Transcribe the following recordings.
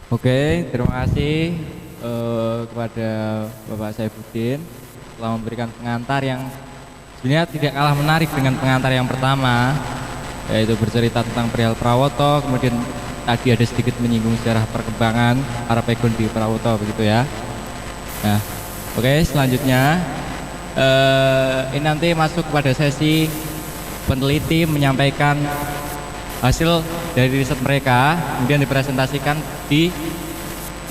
Oke, terima kasih kepada Bapak Saifuddin telah memberikan pengantar yang sebenarnya tidak kalah menarik dengan pengantar yang pertama, yaitu bercerita tentang perihal Prawoto, kemudian tadi ada sedikit menyinggung sejarah perkembangan Arapegon di Prawoto, begitu ya. Nah, oke, selanjutnya ini nanti masuk pada sesi peneliti menyampaikan hasil dari riset mereka, kemudian dipresentasikan di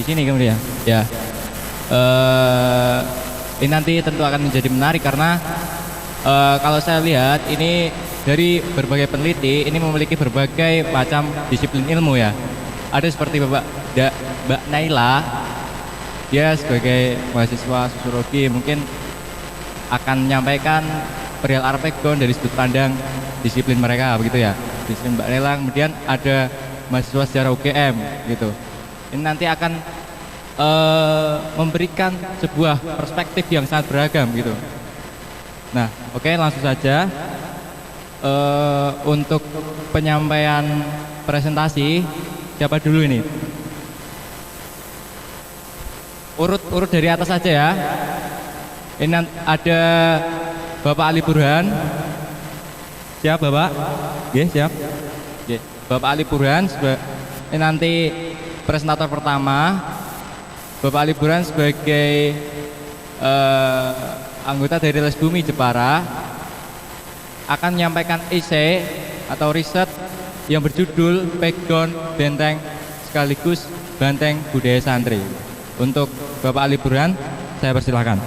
sini kemudian. Ya, ini nanti tentu akan menjadi menarik karena kalau saya lihat ini dari berbagai peneliti ini memiliki berbagai macam disiplin ilmu ya. Ada seperti Mbak Naila, dia sebagai mahasiswa sosiologi mungkin akan menyampaikan perihal Arapegon dari sudut pandang disiplin mereka, begitu ya. Disiplin Mbak Naila, kemudian ada mahasiswa sejarah UGM gitu. Ini nanti akan memberikan sebuah perspektif yang sangat beragam gitu. Nah, oke, langsung saja untuk penyampaian presentasi, siapa dulu ini? Urut dari atas saja ya. Ini ada Bapak Ali Burhan. Siap Bapak? Oke, siap. Oke, Bapak Ali Burhan ini nanti presentator pertama. Bapak Ali Burhan sebagai anggota dari Les Bumi Jepara akan menyampaikan esai atau riset yang berjudul Pegon Benteng sekaligus Banteng Budaya Santri. Untuk Bapak Ali Burhan, saya persilahkan.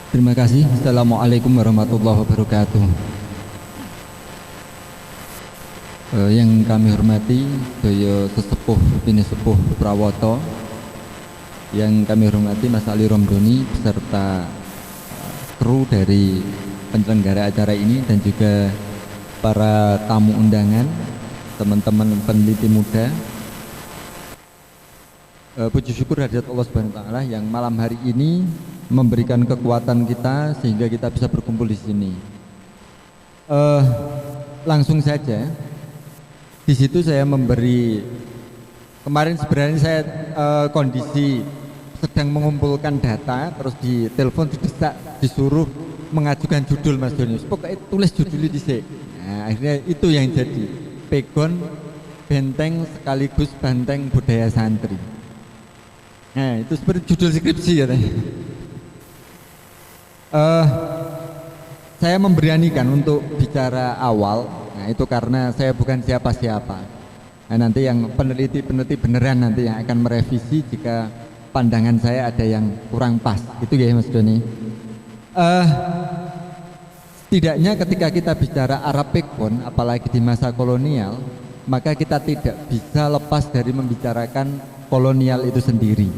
Terima kasih. Assalamualaikum warahmatullahi wabarakatuh. Yang kami hormati Daya Sesepuh Bini Sepuh Prawoto, yang kami hormati Mas Ali Romdoni beserta kru dari penyelenggara acara ini, dan juga para tamu undangan, teman-teman peneliti muda. Puji syukur hadirat Allah Subhanahu wa taala yang malam hari ini memberikan kekuatan kita sehingga kita bisa berkumpul di sini. Langsung saja, di situ saya memberi, kemarin sebenarnya saya kondisi sedang mengumpulkan data, terus di telepon didesak, disuruh mengajukan judul Mas Doni. Pokoknya tulis judulnya di sini. Nah, akhirnya itu yang jadi Pegon Benteng sekaligus Banteng Budaya Santri. Nah, itu seperti judul skripsi katanya. Saya memberanikan untuk bicara awal. Nah, itu karena saya bukan siapa-siapa. Nah, nanti yang peneliti beneran nanti yang akan merevisi jika pandangan saya ada yang kurang pas. Itu ya Mas Doni. Setidaknya ketika kita bicara Arapegon, apalagi di masa kolonial, maka kita tidak bisa lepas dari membicarakan kolonial itu sendiri,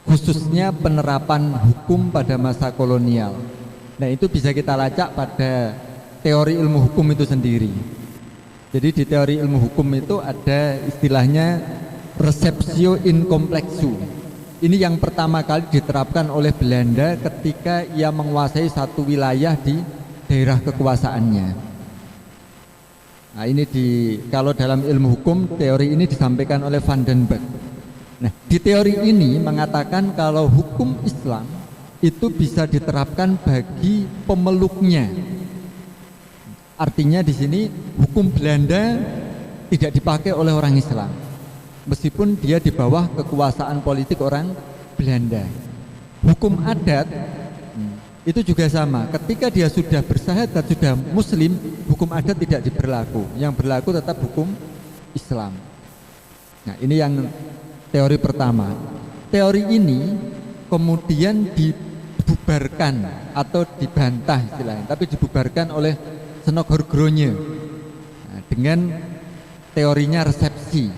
khususnya penerapan hukum pada masa kolonial. Nah, itu bisa kita lacak pada teori ilmu hukum itu sendiri. Jadi di teori ilmu hukum itu ada istilahnya receptio in complexu. Ini yang pertama kali diterapkan oleh Belanda ketika ia menguasai satu wilayah di daerah kekuasaannya. Nah, ini kalau dalam ilmu hukum teori ini disampaikan oleh Van den Berg. Nah, di teori ini mengatakan kalau hukum Islam itu bisa diterapkan bagi pemeluknya. Artinya di sini hukum Belanda tidak dipakai oleh orang Islam, meskipun dia di bawah kekuasaan politik orang Belanda. Hukum adat itu juga sama. Ketika dia sudah bersahadat, sudah Muslim, hukum adat tidak diberlaku. Yang berlaku tetap hukum Islam. Nah, ini yang teori pertama. Teori ini kemudian dibubarkan atau dibantah istilahnya, tapi dibubarkan oleh Senok-Horgrone dengan teorinya resepsi.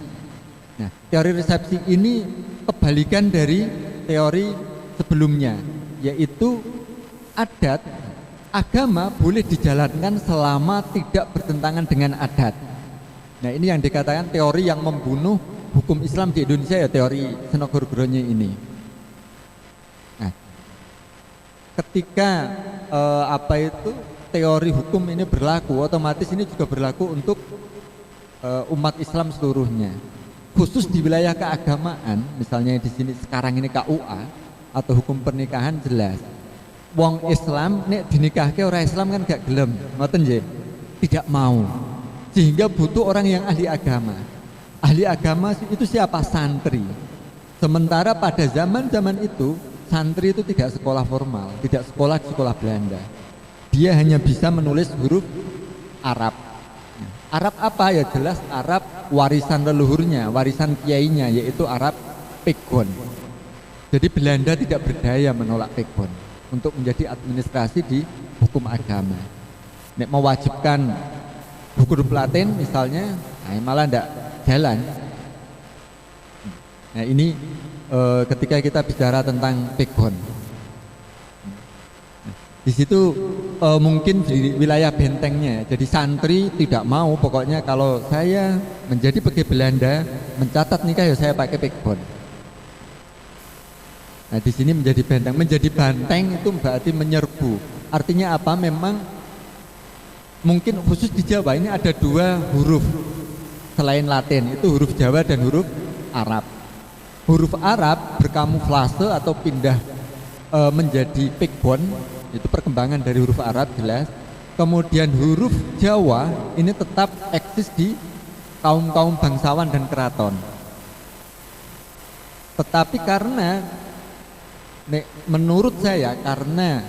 Nah, teori resepsi ini kebalikan dari teori sebelumnya, yaitu agama boleh dijalankan selama tidak bertentangan dengan adat. Nah, ini yang dikatakan teori yang membunuh hukum Islam di Indonesia, ya teori Senok-Horgrone ini. Nah, ketika teori hukum ini berlaku, otomatis ini juga berlaku untuk umat Islam seluruhnya. Khusus di wilayah keagamaan, misalnya di sini sekarang ini KUA atau hukum pernikahan jelas. Wong Islam nek dinikahke orang Islam kan gak gelem, ngoten nggih. Tidak mau. Sehingga butuh orang yang ahli agama. Ahli agama itu siapa? Santri. Sementara pada zaman-zaman itu santri itu tidak sekolah formal, tidak sekolah di sekolah Belanda. Dia hanya bisa menulis huruf Arab. Arab apa ya? Jelas Arab warisan leluhurnya, warisan kiainya, yaitu Arab Pegon. Jadi Belanda tidak berdaya menolak Pegon untuk menjadi administrasi di hukum agama. Nek mewajibkan huruf Latin misalnya, malah tidak jalan. Nah ini ketika kita bicara tentang Pegon, di situ mungkin di wilayah bentengnya. Jadi santri tidak mau, pokoknya kalau saya menjadi pegawai Belanda mencatat nikah ya saya pakai Pegon. Nah di sini menjadi benteng, menjadi banteng itu berarti menyerbu. Artinya apa? Memang mungkin khusus di Jawa ini ada dua huruf selain Latin, itu huruf Jawa dan huruf Arab. Huruf Arab berkamuflase atau pindah menjadi Pegon, itu perkembangan dari huruf Arab jelas. Kemudian huruf Jawa ini tetap eksis di kaum-kaum bangsawan dan keraton. Tetapi karena menurut saya karena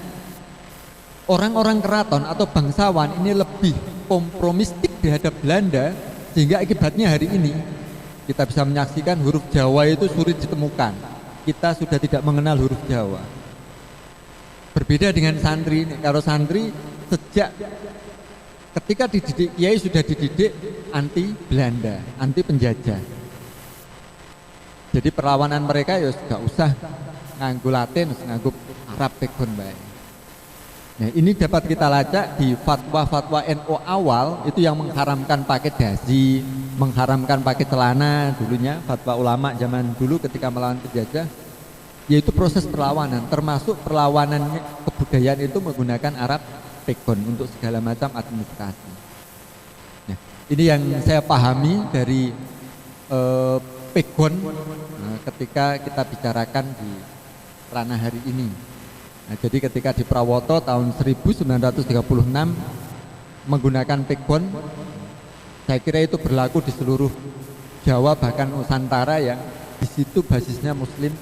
orang-orang keraton atau bangsawan ini lebih kompromistik terhadap Belanda, sehingga akibatnya hari ini kita bisa menyaksikan huruf Jawa itu sulit ditemukan. Kita sudah tidak mengenal huruf Jawa. Berbeda dengan santri. Kalau santri sejak ketika dididik kiai sudah dididik anti Belanda, anti penjajah. Jadi perlawanan mereka ya gak usah nganggo Latin, nganggo Arab Pegon bae. Nah, ini dapat kita lacak di fatwa-fatwa NU awal itu yang mengharamkan pakai dasi, mengharamkan pakai celana dulunya, fatwa ulama zaman dulu ketika melawan penjajah, yaitu proses perlawanan, termasuk perlawanan kebudayaan itu menggunakan Arab Pegon untuk segala macam administrasi. Nah, ini yang saya pahami dari Pegon ketika kita bicarakan di ranah hari ini. Nah, jadi ketika di Prawoto tahun 1936 menggunakan Pegon, saya kira itu berlaku di seluruh Jawa bahkan Nusantara yang di situ basisnya Muslim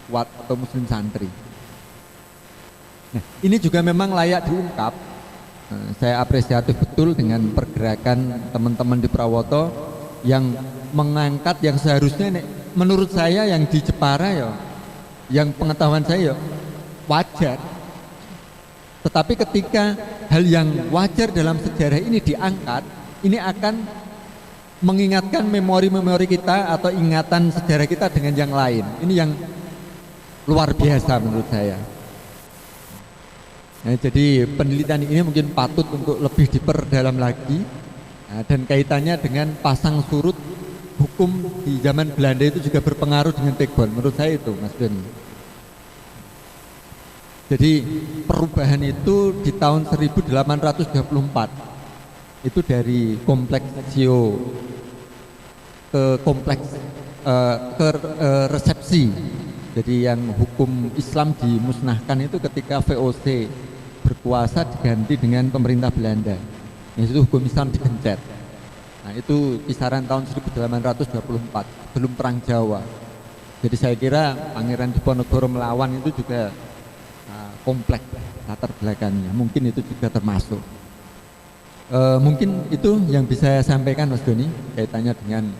Wat atau Muslim santri. Nah, ini juga memang layak diungkap. Saya apresiatif betul dengan pergerakan teman-teman di Prawoto yang mengangkat yang seharusnya menurut saya yang di Jepara ya, yang pengetahuan saya ya wajar, tetapi ketika hal yang wajar dalam sejarah ini diangkat, ini akan mengingatkan memori-memori kita atau ingatan sejarah kita dengan yang lain. Ini yang luar biasa menurut saya. Nah, jadi penelitian ini mungkin patut untuk lebih diperdalam lagi, dan kaitannya dengan pasang surut hukum di zaman Belanda itu juga berpengaruh dengan Pegon. Menurut saya itu, Mas Doni. Jadi perubahan itu di tahun 1824 itu dari kompleksio ke kompleks resepsi. Jadi yang hukum Islam dimusnahkan itu ketika VOC berkuasa diganti dengan pemerintah Belanda. Itu hukum Islam digencet. Nah, itu kisaran tahun 1824 belum Perang Jawa. Jadi saya kira Pangeran Diponegoro melawan itu juga kompleks latar belakangnya, mungkin itu juga termasuk. Mungkin itu yang bisa saya sampaikan Mas Doni kaitannya dengan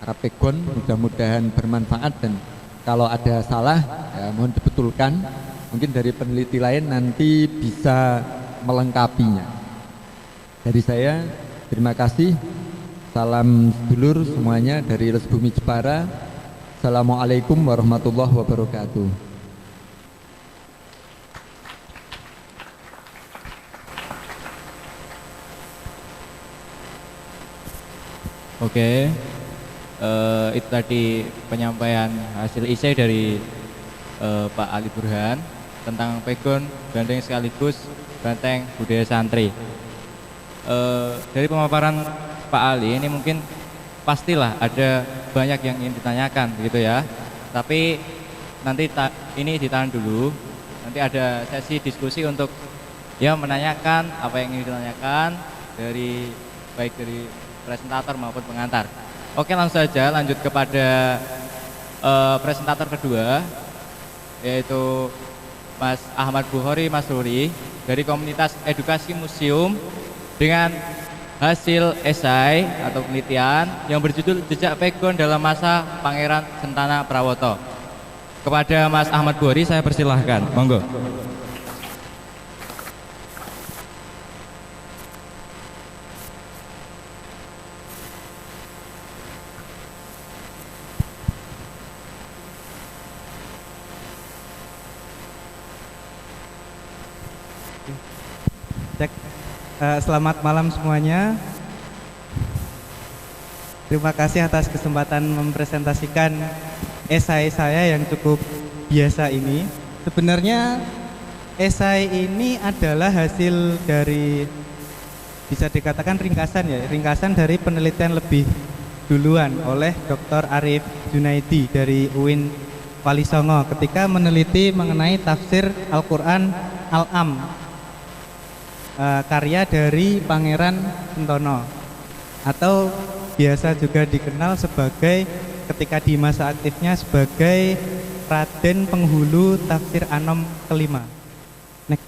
Arab Pegon. Mudah-mudahan bermanfaat, dan kalau ada salah ya mohon dibetulkan. Mungkin dari peneliti lain nanti bisa melengkapinya. Dari saya terima kasih. Salam sedulur semuanya dari Resbumi Jepara. Assalamualaikum warahmatullahi wabarakatuh. Oke, itu tadi penyampaian hasil isai dari Pak Ali Burhan. tentang pegon, banteng sekaligus banteng budaya santri. Dari pemaparan Pak Ali ini mungkin pastilah ada banyak yang ingin ditanyakan gitu ya. Tapi nanti ini ditahan dulu. Nanti ada sesi diskusi untuk ya menanyakan apa yang ingin ditanyakan dari baik dari presentator maupun pengantar. Oke, langsung saja lanjut kepada presentator kedua, yaitu Mas Ahmad Bukhari Masruri dari komunitas edukasi museum dengan hasil esai atau penelitian yang berjudul Jejak Pegon dalam Masa Pangeran Sentana Prawoto. Kepada Mas Ahmad Bukhari saya persilahkan, monggo. Selamat malam semuanya. Terima kasih atas kesempatan mempresentasikan esai saya yang cukup biasa ini. Sebenarnya esai ini adalah hasil dari, bisa dikatakan ringkasan dari penelitian lebih duluan oleh Dr. Arif Junaidi dari UIN Wali Songo ketika meneliti mengenai tafsir Al-Quran Al-Am, karya dari Pangeran Sentono, atau biasa juga dikenal sebagai ketika di masa aktifnya sebagai Raden Penghulu Tafsir Anom kelima. Next.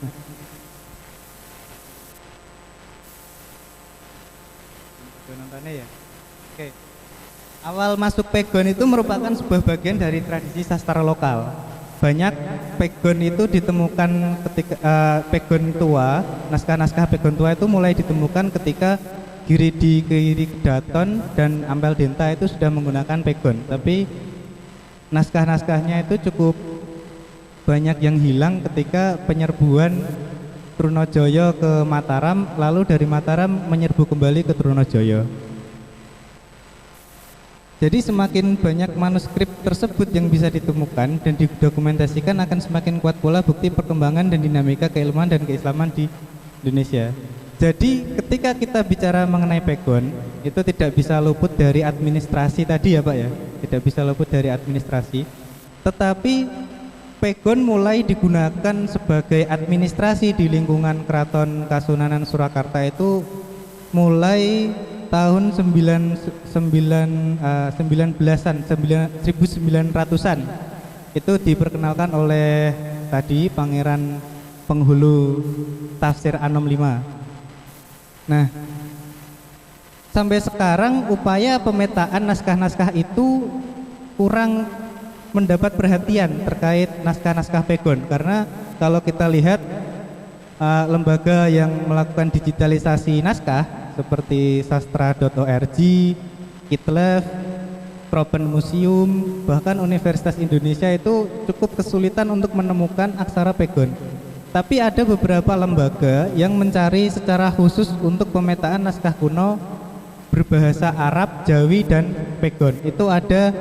Nontonnya ya. Oke. Awal masuk pegon itu merupakan sebuah bagian dari tradisi sastra lokal. Banyak pegon itu ditemukan ketika pegon tua, naskah-naskah pegon tua itu mulai ditemukan ketika Giridi Kedaton dan Ampel Denta itu sudah menggunakan pegon. Tapi naskah-naskahnya itu cukup banyak yang hilang ketika penyerbuan Trunojoyo ke Mataram, lalu dari Mataram menyerbu kembali ke Trunojoyo. Jadi semakin banyak manuskrip tersebut yang bisa ditemukan dan didokumentasikan, akan semakin kuat pula bukti perkembangan dan dinamika keilmuan dan keislaman di Indonesia. Jadi ketika kita bicara mengenai pegon, itu tidak bisa luput dari administrasi tadi ya Pak ya, tidak bisa luput dari administrasi. Tetapi pegon mulai digunakan sebagai administrasi di lingkungan Keraton Kasunanan Surakarta itu mulai tahun 1900-an. Itu diperkenalkan oleh tadi Pangeran Penghulu Tafsir Anom 5. Nah, sampai sekarang upaya pemetaan naskah-naskah itu kurang mendapat perhatian terkait naskah-naskah pegon, karena kalau kita lihat lembaga yang melakukan digitalisasi naskah seperti sastra.org, Kitlef, Tropen Museum, bahkan Universitas Indonesia itu cukup kesulitan untuk menemukan aksara pegon. Tapi ada beberapa lembaga yang mencari secara khusus untuk pemetaan naskah kuno berbahasa Arab, Jawi, dan pegon. Itu ada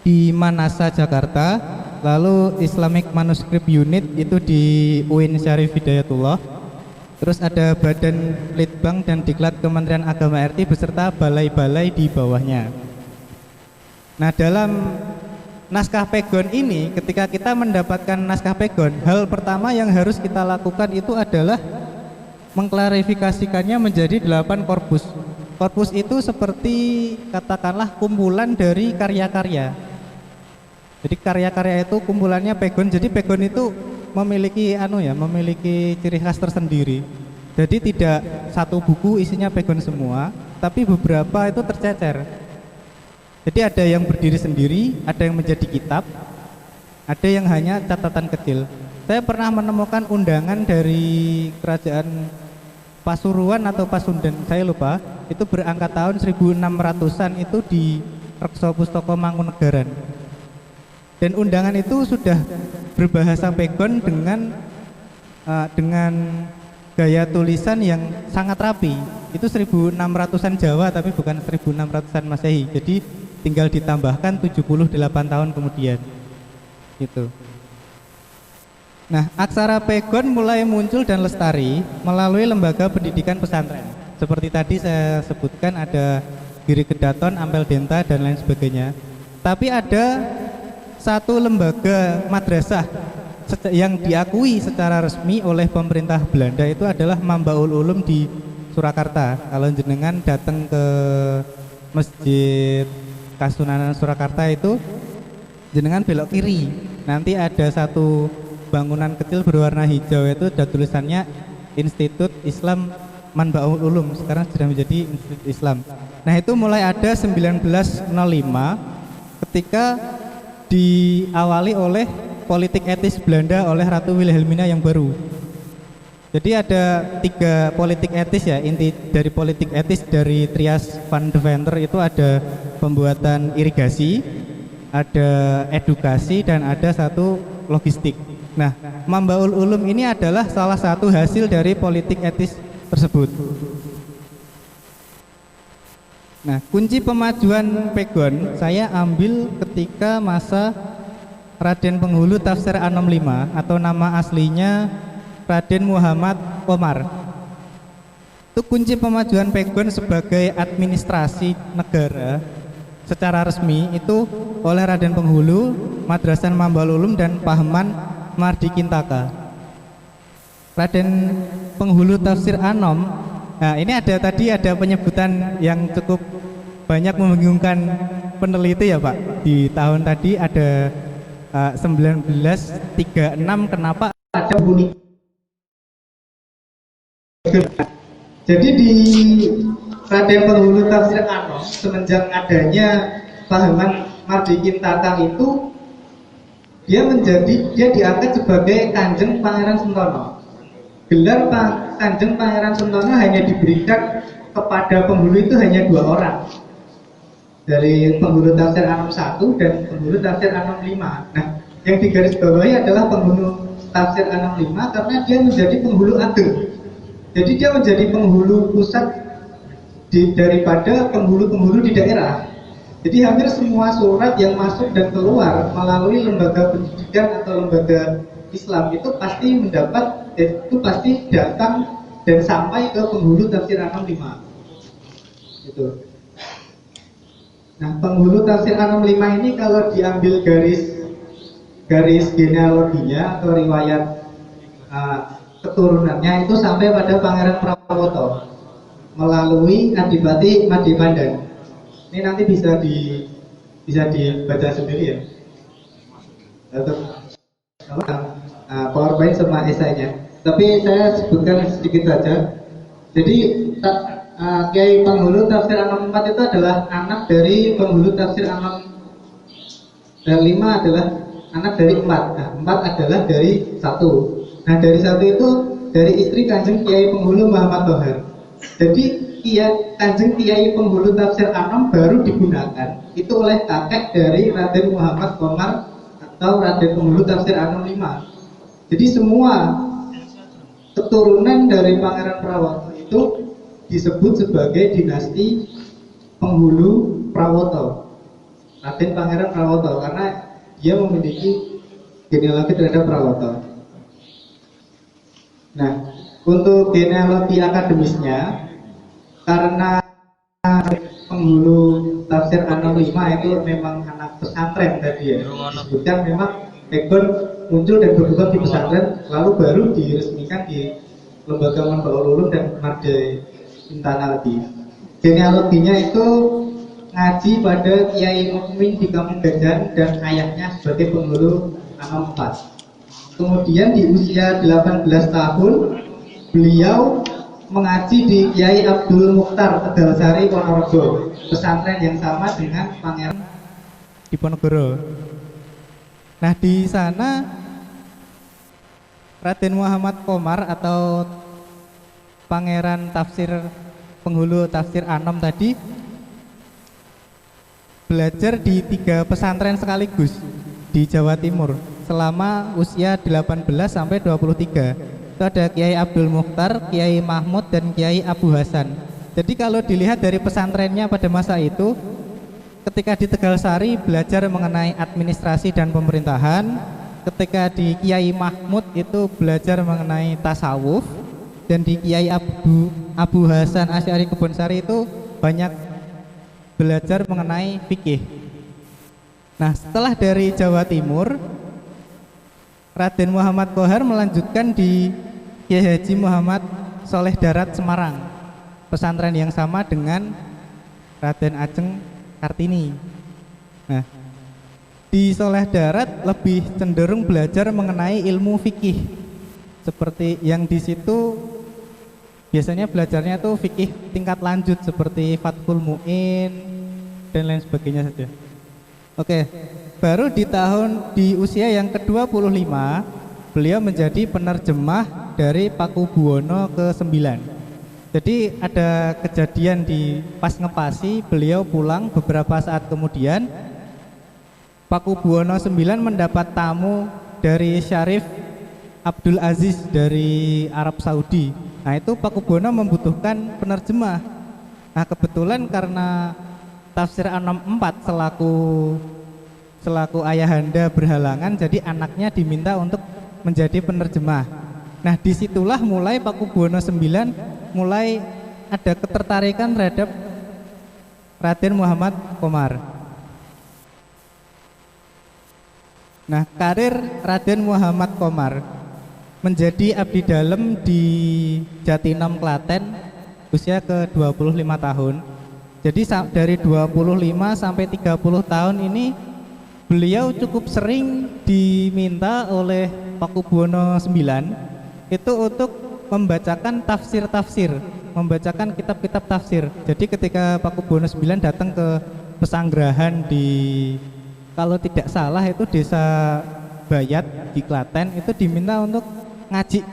di Manasa, Jakarta, lalu Islamic Manuscript Unit itu di UIN Syarif Hidayatullah. Terus ada Badan Litbang dan Diklat Kementerian Agama RI beserta balai-balai di bawahnya. Nah, dalam naskah pegon ini, ketika kita mendapatkan naskah pegon, hal pertama yang harus kita lakukan itu adalah mengklarifikasikannya menjadi 8 korpus. Korpus itu seperti katakanlah kumpulan dari karya-karya. Jadi karya-karya itu kumpulannya pegon. Jadi pegon itu memiliki memiliki ciri khas tersendiri. Jadi tidak satu buku isinya pegon semua, tapi beberapa itu tercecer. Jadi ada yang berdiri sendiri, ada yang menjadi kitab, ada yang hanya catatan kecil. Saya pernah menemukan undangan dari kerajaan Pasuruan atau Pasundan, saya lupa, itu berangkat tahun 1600-an itu di Rekso Pustaka Mangkunegaran. Dan undangan itu sudah berbahasa pegon dengan gaya tulisan yang sangat rapi. Itu 1600-an Jawa tapi bukan 1600-an Masehi. Jadi tinggal ditambahkan 78 tahun kemudian. Gitu. Nah, aksara pegon mulai muncul dan lestari melalui lembaga pendidikan pesantren. Seperti tadi saya sebutkan ada Giri Kedaton, Ampel Denta, dan lain sebagainya. Tapi ada satu lembaga madrasah yang diakui secara resmi oleh pemerintah Belanda, itu adalah Mambaul Ulum di Surakarta. Kalau jenengan datang ke Masjid Kasunanan Surakarta itu, jenengan belok kiri, nanti ada satu bangunan kecil berwarna hijau, itu ada tulisannya Institut Islam Manbaul Ulum, sekarang sudah menjadi Institut Islam. Nah, itu mulai ada 1905 ketika diawali oleh politik etis Belanda oleh Ratu Wilhelmina yang baru. Jadi ada 3 politik etis ya, inti dari politik etis dari Trias van Deventer itu ada pembuatan irigasi, ada edukasi, dan ada satu logistik. Nah, Mambaul Ulum ini adalah salah satu hasil dari politik etis tersebut. Nah, kunci pemajuan pegon saya ambil ketika masa Raden Penghulu Tafsir A65 atau nama aslinya Raden Muhammad Komar. Itu kunci pemajuan pegon sebagai administrasi negara secara resmi itu oleh Raden Penghulu, Madrasah Mambaul Ulum, dan Pahaman Mardi Kintaka. Raden Penghulu Tafsir Anom. Nah, ini ada penyebutan yang cukup banyak membingungkan peneliti ya Pak. Di tahun tadi ada 1936, kenapa ada bunyi. Jadi di Raden Penghulu Tafsir Anom semenjak adanya Pahaman Mardi Kintaka itu dia diangkat sebagai Kanjeng Pangeran Suntono. Gelar Kanjeng Pangeran Suntono hanya diberikan kepada penghulu itu hanya 2 orang, dari penghulu Tafsir Anom 1 dan penghulu Tafsir Anom 5. Nah, yang digarisbawahi adalah penghulu Tafsir Anom 5 karena dia menjadi penghulu ageng. Jadi dia menjadi penghulu pusat daripada penghulu-penghulu di daerah. Jadi hampir semua surat yang masuk dan keluar melalui lembaga pendidikan atau lembaga Islam itu pasti datang dan sampai ke penghulu Tafsir Anom 5. Gitu. Nah, penghulu Tafsir Anom 5 ini kalau diambil garis genealoginya atau riwayat keturunannya itu sampai pada Pangeran Prawoto melalui Adipati Madipandan. Ini nanti bisa dibaca sendiri ya. PowerPoint sama esainya. Tapi saya sebutkan sedikit saja. Jadi Kiai Penghulu Tafsir Anom 4 itu adalah anak dari Penghulu Tafsir Anom, dan 5 adalah anak dari 4. Nah, 4 adalah dari 1. Nah, dari 1 itu dari istri Kanjeng Kiai Penghulu Muhammad Tohar. Jadi Kanjeng Kiai Penghulu Tafsir Anom baru digunakan itu oleh kakek dari Raden Muhammad Komar atau Raden Penghulu Tafsir Anom 5. Jadi semua keturunan dari Pangeran Prawoto itu disebut sebagai dinasti Penghulu Prawoto, Raden Pangeran Prawoto, karena dia memiliki genealogi terhadap Prawoto. Nah, untuk genealogi akademisnya, karena Penghulu Tafsir Anom 5 itu memang anak pesantren tadi ya, disebutkan memang pegon muncul dan berkembang di pesantren, lalu baru diresmikan di lembaga Mambaul Ulum dan Mardi Kintaka lagi. Genealoginya itu ngaji pada Kiai Mukmin di Kampung Gajan dan ayahnya sebagai penghulu Anom 4. Kemudian di usia 18 tahun beliau mengaji di Kiai Abdul Mukhtar Tegalsari Ponorogo, pesantren yang sama dengan Pangeran Diponegoro. Nah, di sana Raden Muhammad Komar atau Pangeran Penghulu Tafsir Anom tadi belajar di 3 pesantren sekaligus di Jawa Timur selama usia 18 sampai 23. Itu ada Kiai Abdul Mukhtar, Kiai Mahmud, dan Kiai Abu Hasan. Jadi kalau dilihat dari pesantrennya pada masa itu, ketika di Tegalsari belajar mengenai administrasi dan pemerintahan, ketika di Kiai Mahmud itu belajar mengenai tasawuf, dan di Kiai Abu Hasan Asy'ari Kebonsari itu banyak belajar mengenai fikih. Nah, setelah dari Jawa Timur, Raden Muhammad Kohar melanjutkan di Kiai Haji Muhammad Soleh Darat Semarang, pesantren yang sama dengan Raden Ajeng Kartini. Nah, di Soleh Darat lebih cenderung belajar mengenai ilmu fikih, seperti yang di situ biasanya belajarnya tuh fikih tingkat lanjut seperti Fathul Mu'in dan lain sebagainya saja. Oke, baru di usia yang ke-25 beliau menjadi penerjemah dari Pakubuwono ke-9. Jadi ada kejadian di pas ngepasi, beliau pulang beberapa saat kemudian Pakubuwono 9 mendapat tamu dari Syarif Abdul Aziz dari Arab Saudi. Nah, itu Pakubuwono membutuhkan penerjemah. Nah, kebetulan karena Tafsir Anom 4 selaku ayahanda berhalangan, jadi anaknya diminta untuk menjadi penerjemah. Nah, disitulah mulai Pakubuwono 9 mulai ada ketertarikan terhadap Raden Muhammad Komar. Nah, karir Raden Muhammad Komar menjadi abdi dalem di Jatinom Klaten usia ke-25 tahun. Jadi dari 25 sampai 30 tahun ini beliau cukup sering diminta oleh Pakubuwono 9 itu untuk membacakan tafsir-tafsir, membacakan kitab-kitab tafsir. Jadi ketika Pakubuwono 9 datang ke pesanggerahan di, kalau tidak salah itu Desa Bayat di Klaten, itu diminta untuk ngaji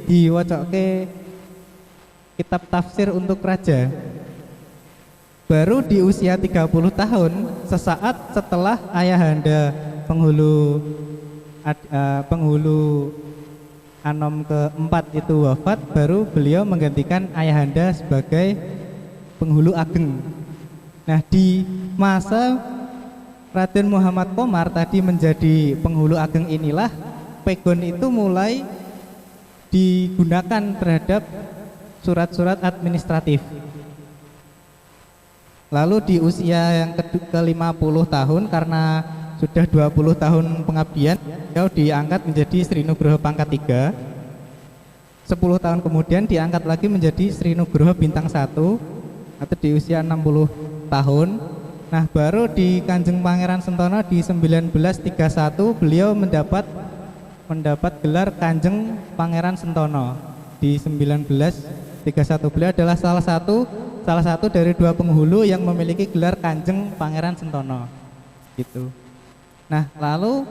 diwacoke kitab tafsir untuk raja. Baru di usia 30 tahun, sesaat setelah ayahanda penghulu Anom ke-4 itu wafat, baru beliau menggantikan ayahanda sebagai penghulu ageng. Nah, di masa Raden Muhammad Komar tadi menjadi penghulu ageng inilah pegon itu mulai digunakan terhadap surat-surat administratif. Lalu di usia yang ke-50 tahun, karena sudah 20 tahun pengabdian, beliau diangkat menjadi Sri Nugroho pangkat 3. 10 tahun kemudian diangkat lagi menjadi Sri Nugroho bintang 1, atau di usia 60 tahun. Nah, baru di Kanjeng Pangeran Sentono di 1931 beliau mendapat gelar Kanjeng Pangeran Sentono. Di 1931 beliau adalah salah satu dari 2 penghulu yang memiliki gelar Kanjeng Pangeran Sentono. Gitu. Nah, lalu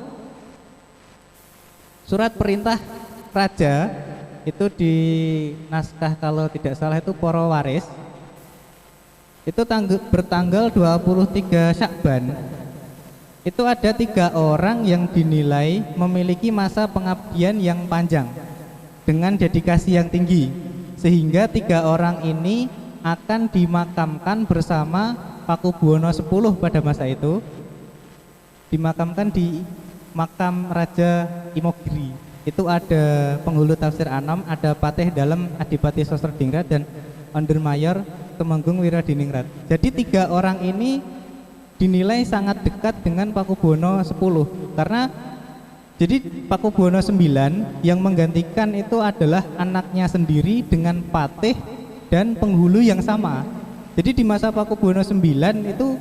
surat perintah raja itu di naskah kalau tidak salah itu Poro Waris. Itu bertanggal 23 Syakban. Itu ada 3 orang yang dinilai memiliki masa pengabdian yang panjang dengan dedikasi yang tinggi, sehingga 3 orang ini akan dimakamkan bersama Pakubuwono 10 pada masa itu, dimakamkan di makam Raja Imogiri. Itu ada penghulu tafsir Anom, ada Patih Dalem Adipati Sosrodingrat dan Ondermayor Temenggung Wiradiningrat. Jadi 3 orang ini dinilai sangat dekat dengan Pakubuwono 10 karena jadi Pakubuwono 9 yang menggantikan itu adalah anaknya sendiri dengan patih dan penghulu yang sama. Jadi di masa Pakubuwono 9 itu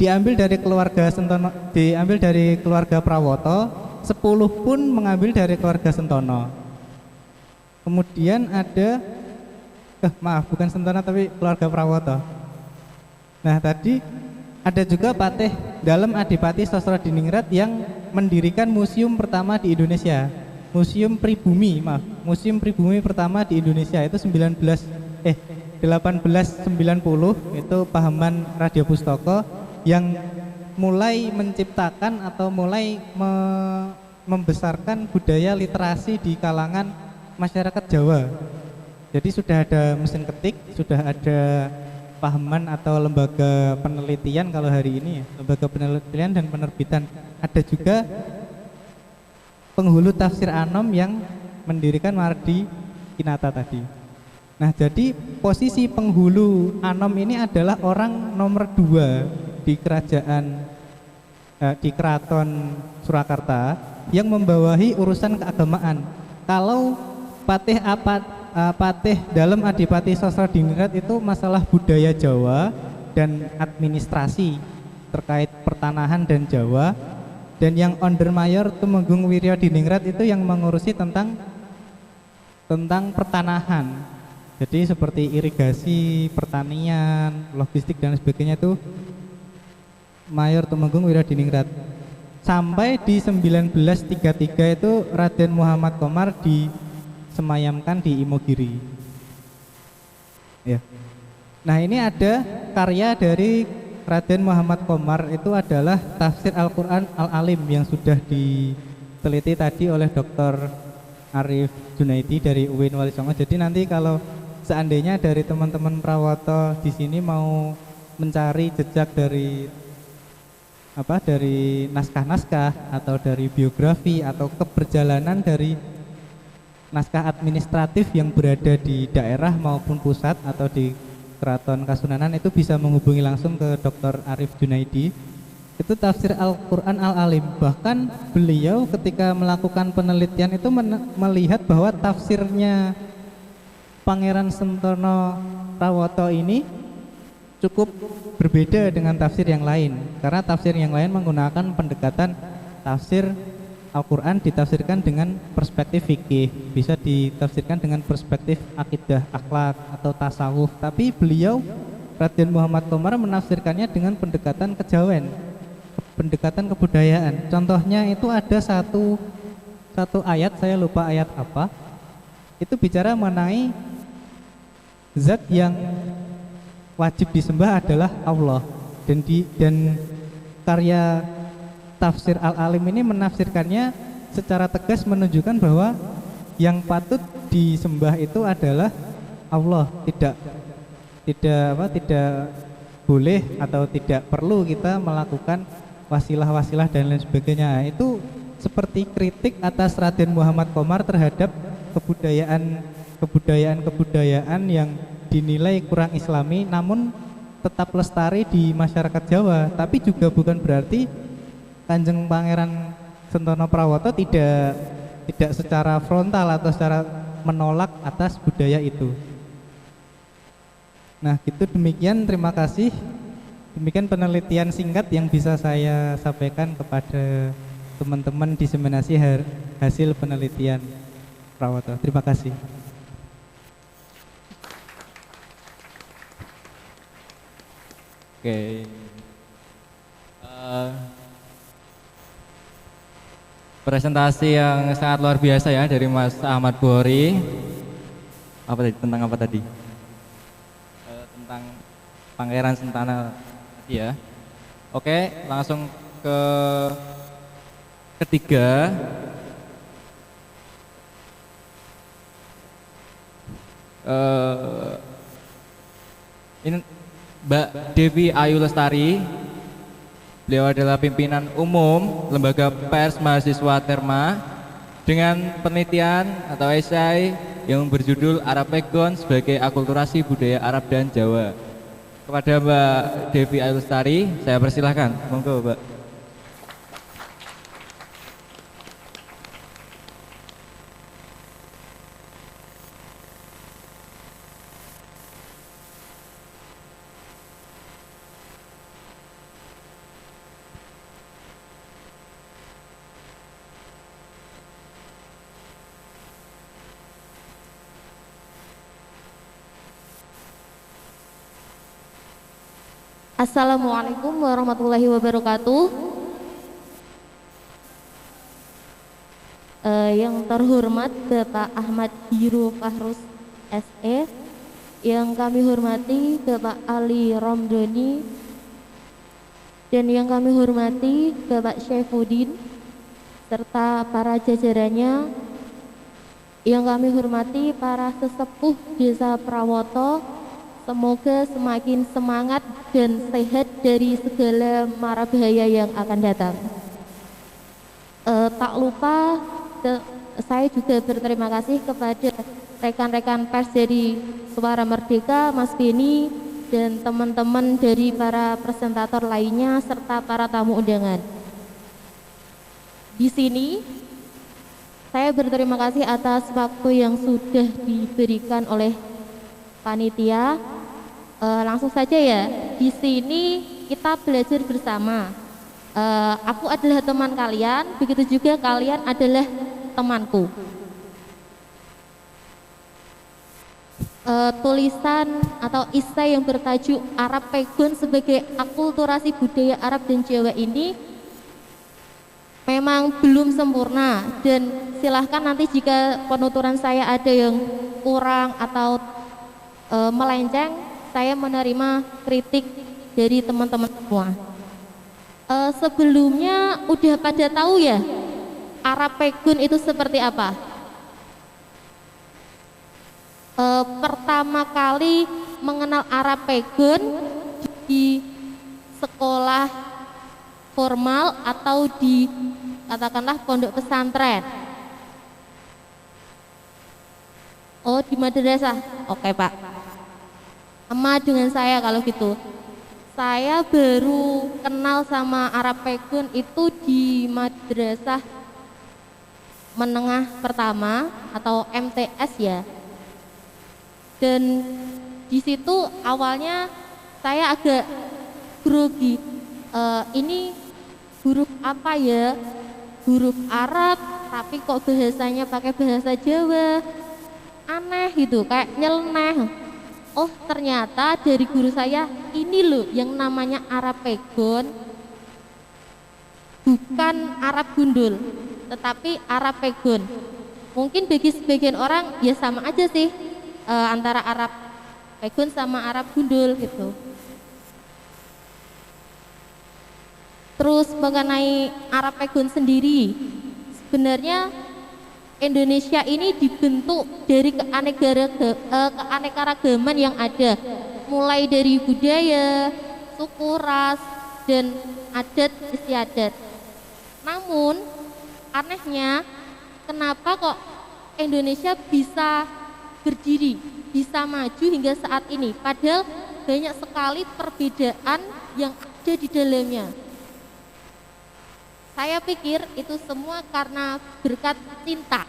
diambil dari keluarga Sentono, diambil dari keluarga Prawoto, 10 pun mengambil dari keluarga Sentono. Kemudian ada bukan Sentono tapi keluarga Prawoto. Nah, tadi ada juga Patih Dalem Adipati Sosrodiningrat yang mendirikan museum pertama di Indonesia. Museum Pribumi pertama di Indonesia itu 1890 itu Pahaman Radio Pustaka yang mulai menciptakan atau mulai membesarkan budaya literasi di kalangan masyarakat Jawa. Jadi sudah ada mesin ketik, sudah ada Pahaman atau lembaga penelitian kalau hari ini ya, lembaga penelitian dan penerbitan. Ada juga penghulu tafsir Anom yang mendirikan Mardi Kinata tadi. Nah, jadi posisi penghulu Anom ini adalah orang nomor 2 di di Keraton Surakarta yang membawahi urusan keagamaan. Kalau Patih dalam Adipati Sosrodiningrat itu masalah budaya Jawa dan administrasi terkait pertanahan dan Jawa, dan yang Ondermayor Tumenggung Wiryo Diningrat itu yang mengurusi tentang pertanahan. Jadi seperti irigasi, pertanian, logistik dan sebagainya itu Mayor Tumenggung Wiryo Diningrat. Sampai di 1933 itu Raden Muhammad Komar disemayamkan di Imogiri. Ya. Nah, ini ada karya dari Raden Muhammad Komar, itu adalah tafsir Al-Quran Al-Alim yang sudah diteliti tadi oleh Dr. Arif Junaidi dari UIN Wali Songo. Jadi nanti kalau seandainya dari teman-teman Prawoto di sini mau mencari jejak dari naskah-naskah atau dari biografi atau keberjalanan dari naskah administratif yang berada di daerah maupun pusat atau di Keraton Kasunanan, itu bisa menghubungi langsung ke Dr. Arif Junaidi. Itu tafsir Al-Quran Al-Alim. Bahkan beliau ketika melakukan penelitian itu melihat bahwa tafsirnya Pangeran Sentono Prawoto ini cukup berbeda dengan tafsir yang lain, karena tafsir yang lain menggunakan pendekatan tafsir Al-Quran ditafsirkan dengan perspektif fikih, bisa ditafsirkan dengan perspektif akidah, akhlak atau tasawuf. Tapi beliau Raden Muhammad Komar menafsirkannya dengan pendekatan kejawen, pendekatan kebudayaan. Contohnya itu ada satu ayat, saya lupa ayat apa, itu bicara mengenai zat yang wajib disembah adalah Allah, dan karya tafsir Al-Alim ini menafsirkannya secara tegas menunjukkan bahwa yang patut disembah itu adalah Allah, tidak boleh atau tidak perlu kita melakukan wasilah-wasilah dan lain sebagainya. Itu seperti kritik atas Raden Muhammad Komar terhadap kebudayaan yang dinilai kurang islami namun tetap lestari di masyarakat Jawa. Tapi juga bukan berarti Kanjeng Pangeran Sentono Prawoto tidak secara frontal atau secara menolak atas budaya itu. Nah, gitu, demikian, terima kasih. Demikian penelitian singkat yang bisa saya sampaikan kepada teman-teman diseminasi hasil penelitian Prawoto. Terima kasih. Oke. Presentasi yang sangat luar biasa ya dari Mas Ahmad Bukhori. Tentang apa tadi? Tentang Pangeran Sentana tadi ya. Oke, langsung ke ketiga. Ini Mbak Devi Ayu Lestari. Beliau adalah pimpinan umum Lembaga Pers Mahasiswa Terma dengan penelitian atau esai yang berjudul Arapegon sebagai Akulturasi Budaya Arab dan Jawa. Kepada Mbak Devi Ayu Lestari, saya persilahkan. Monggo, Mbak. Assalamualaikum warahmatullahi wabarakatuh. Yang terhormat Bapak Ahmad Biru Fahrus SE, yang kami hormati Bapak Ali Romdoni, dan yang kami hormati Bapak Syaifuddin serta para jajarannya, yang kami hormati para sesepuh Desa Prawoto. Semoga semakin semangat dan sehat dari segala mara bahaya yang akan datang. Tak lupa saya juga berterima kasih kepada rekan-rekan pers dari Suara Merdeka, Mas Beni, dan teman-teman dari para presentator lainnya serta para tamu undangan. Di sini saya berterima kasih atas waktu yang sudah diberikan oleh panitia. Langsung saja ya, di sini kita belajar bersama. Aku adalah teman kalian, begitu juga kalian adalah temanku. Tulisan atau esai yang bertajuk Arab Pegon sebagai akulturasi budaya Arab dan Jawa ini memang belum sempurna, dan silahkan nanti jika penuturan saya ada yang kurang atau melenceng, saya menerima kritik dari teman-teman semua. Sebelumnya udah pada tahu ya Arab Pegon itu seperti apa? Pertama kali mengenal Arab Pegon di sekolah formal atau di katakanlah pondok pesantren. Oh, di madrasah. Oke, Pak. Sama dengan saya kalau gitu. Saya baru kenal sama Arab Pegon itu di madrasah menengah pertama atau MTS ya. Dan di situ awalnya saya agak grogi. Ini huruf apa ya? Huruf Arab, tapi kok bahasanya pakai bahasa Jawa? Aneh gitu, kayak nyeleneh. Oh, ternyata dari guru saya, ini loh yang namanya Arab Pegon, bukan Arab Gundul, tetapi Arab Pegon. Mungkin bagi sebagian orang ya sama aja sih, antara Arab Pegon sama Arab Gundul gitu. Terus mengenai Arab Pegon sendiri, sebenarnya Indonesia ini dibentuk dari keanekaragaman yang ada, mulai dari budaya, suku, ras, dan adat istiadat. Namun anehnya, kenapa kok Indonesia bisa berdiri, bisa maju hingga saat ini, padahal banyak sekali perbedaan yang ada di dalamnya. Saya pikir itu semua karena berkat cinta.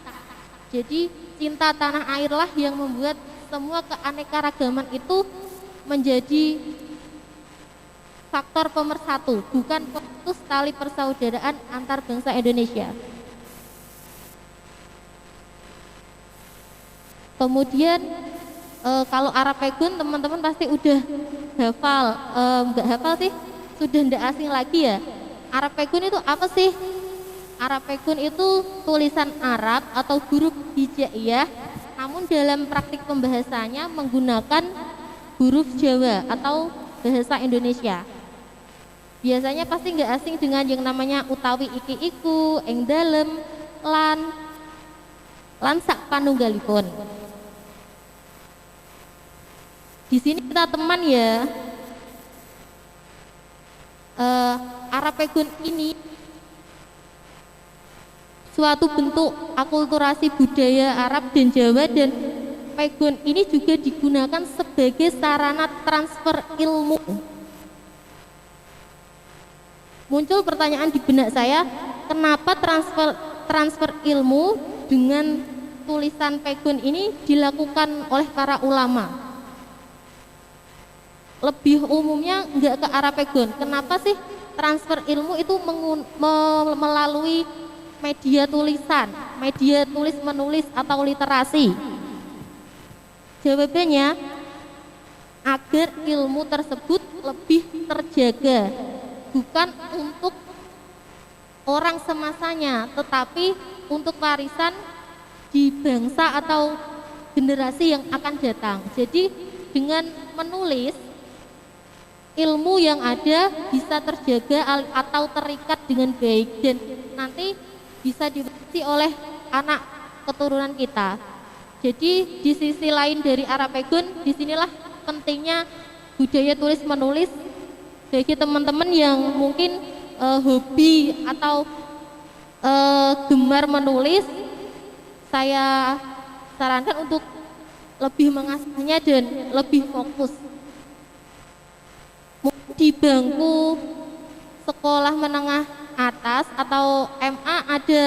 Jadi cinta tanah airlah yang membuat semua keanekaragaman itu menjadi faktor pemersatu, bukan pemutus tali persaudaraan antar bangsa Indonesia. Kemudian kalau Arab Pegon teman-teman pasti udah hafal, nggak hafal sih, sudah nggak asing lagi ya. Arab Pegon itu apa sih? Arab Pegon itu tulisan Arab atau huruf hijaiyah, namun dalam praktik pembahasannya menggunakan huruf Jawa atau bahasa Indonesia. Biasanya pasti nggak asing dengan yang namanya utawi iki iku, ing dalem, lan sak panunggalipun. Di sini kita teman ya. Arab Pegon ini suatu bentuk akulturasi budaya Arab dan Jawa, dan Pegon ini juga digunakan sebagai sarana transfer ilmu. Muncul pertanyaan di benak saya, kenapa transfer ilmu dengan tulisan Pegon ini dilakukan oleh para ulama? Lebih umumnya enggak ke Arab Pegon. Kenapa sih transfer ilmu itu melalui media tulisan, media tulis menulis atau literasi? Jawabannya, agar ilmu tersebut lebih terjaga, bukan untuk orang semasanya, tetapi untuk warisan di bangsa atau generasi yang akan datang. Jadi dengan menulis, ilmu yang ada bisa terjaga atau terikat dengan baik dan nanti bisa diwarisi oleh anak keturunan kita. Jadi di sisi lain dari Arab Pegon, disinilah pentingnya budaya tulis menulis bagi teman-teman yang mungkin hobi atau gemar menulis. saya sarankan untuk lebih mengasahnya dan lebih fokus. Di bangku sekolah menengah atas atau MA ada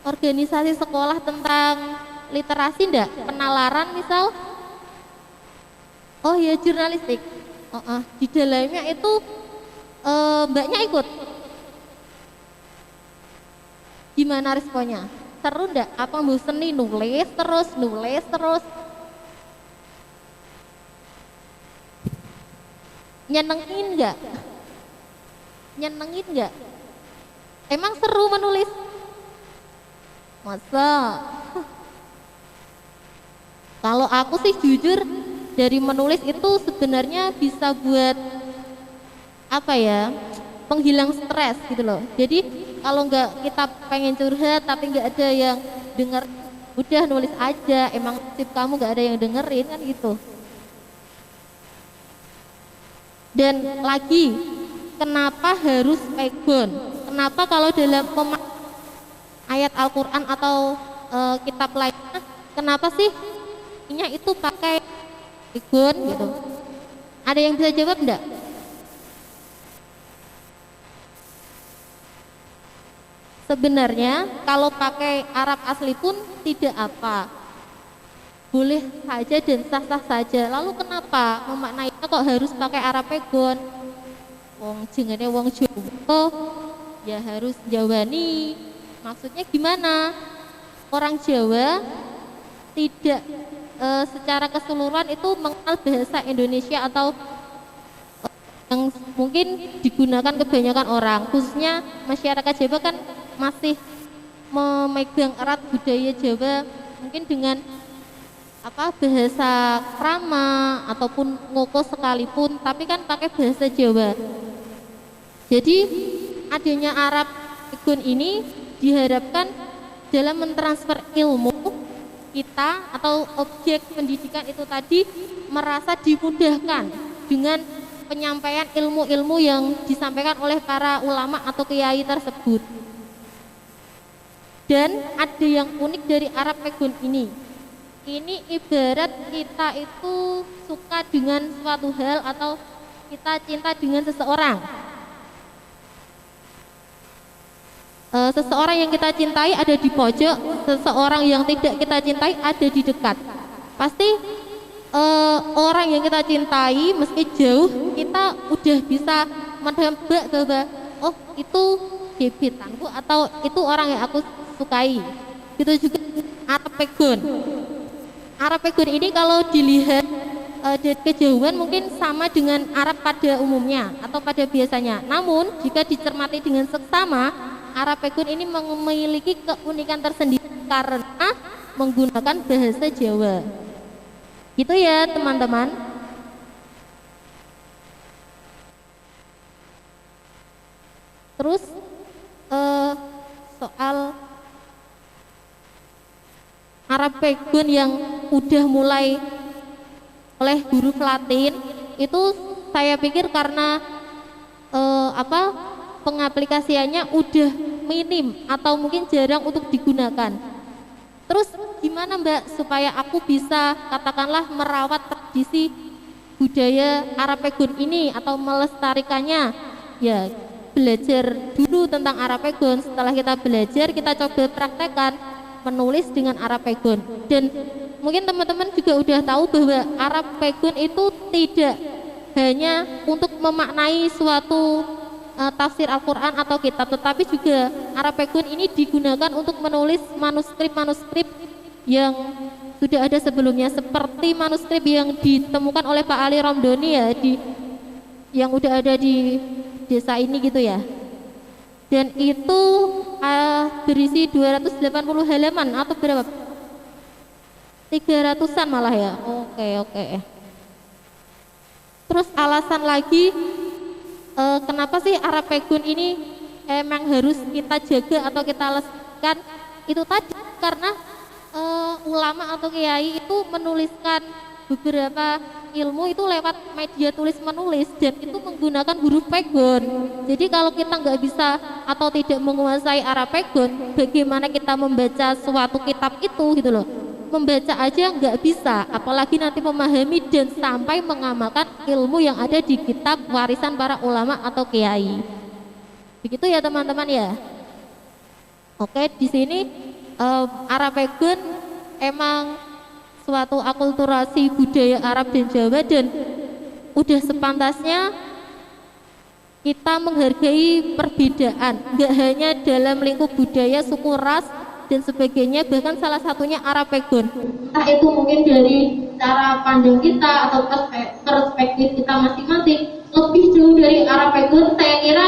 organisasi sekolah tentang literasi enggak? Penalaran misal? Oh ya, jurnalistik. Di dalamnya itu mbaknya ikut. Gimana responnya? Seru enggak? Apa bosen nih nulis terus? Nyenengin enggak? Emang seru menulis? Masa? Kalau aku sih jujur dari menulis itu sebenarnya bisa buat apa ya, penghilang stres gitu loh. Jadi kalau nggak kita pengen curhat tapi nggak ada yang denger, udah nulis aja, emang nasib kamu nggak ada yang dengerin kan gitu. Dan lagi, kenapa harus pegon? Kenapa kalau dalam ayat Al-Quran atau kitab lainnya, kenapa sih ini itu pakai pegon gitu? Ada yang bisa jawab enggak? Sebenarnya kalau pakai Arab asli pun tidak apa, boleh saja dan sah-sah saja. Lalu kenapa memaknainya kok harus pakai Arab pegon? Wong jengene wong Jawa ya harus Jawani. Maksudnya gimana? Orang Jawa tidak secara keseluruhan itu mengenal bahasa Indonesia atau yang mungkin digunakan kebanyakan orang, khususnya masyarakat Jawa kan masih memegang erat budaya Jawa mungkin dengan bahasa krama ataupun ngoko sekalipun, tapi kan pakai bahasa Jawa. Jadi adanya Arab pegon ini diharapkan dalam mentransfer ilmu kita atau objek pendidikan itu tadi merasa dimudahkan dengan penyampaian ilmu-ilmu yang disampaikan oleh para ulama atau kiai tersebut. Dan ada yang unik dari Arab pegon ini. Ini ibarat kita itu suka dengan suatu hal atau kita cinta dengan seseorang. Seseorang yang kita cintai ada di pojok, seseorang yang tidak kita cintai ada di dekat. Pasti orang yang kita cintai meski jauh kita udah bisa menebak bahwa oh itu gebetanku atau itu orang yang aku sukai. Gitu juga Arab pegon. Arab pegon ini kalau dilihat dari kejauhan mungkin sama dengan Arab pada umumnya atau pada biasanya. Namun jika dicermati dengan seksama, Arab pegon ini memiliki keunikan tersendiri karena menggunakan bahasa Jawa. Gitu ya teman-teman. Terus soal Arab pegon yang udah mulai oleh huruf Latin itu saya pikir karena pengaplikasiannya udah minim atau mungkin jarang untuk digunakan. Terus gimana Mbak supaya aku bisa katakanlah merawat tradisi budaya Arab pegon ini atau melestarikannya? Ya belajar dulu tentang Arab pegon. Setelah kita belajar kita coba praktekkan menulis dengan Arab pegon. Dan mungkin teman-teman juga udah tahu bahwa Arab pegon itu tidak hanya untuk memaknai suatu tafsir Al-Quran atau kitab, tetapi juga Arab pegon ini digunakan untuk menulis manuskrip-manuskrip yang sudah ada sebelumnya, seperti manuskrip yang ditemukan oleh Pak Ali Romdoni ya, yang udah ada di desa ini gitu ya. Dan itu berisi 280 halaman atau berapa? 300-an malah ya. Oke. Terus alasan lagi kenapa sih Arab pegon ini emang harus kita jaga atau kita lestarikan? Itu tadi karena ulama atau kiai itu menuliskan beberapa ilmu itu lewat media tulis menulis dan itu menggunakan huruf pegon. Jadi kalau kita nggak bisa atau tidak menguasai Arab pegon, bagaimana kita membaca suatu kitab itu gitu loh. Membaca aja nggak bisa, apalagi nanti memahami dan sampai mengamalkan ilmu yang ada di kitab warisan para ulama atau kiai. Begitu ya teman-teman ya. Oke, di sini Arab pegon emang suatu akulturasi budaya Arab dan Jawa dan udah sepantasnya kita menghargai perbedaan, nggak hanya dalam lingkup budaya, suku, ras dan sebagainya, bahkan salah satunya Arab pegon. Entah itu mungkin dari cara pandang kita atau perspektif kita masing-masing lebih jauh dari Arab pegon. Saya kira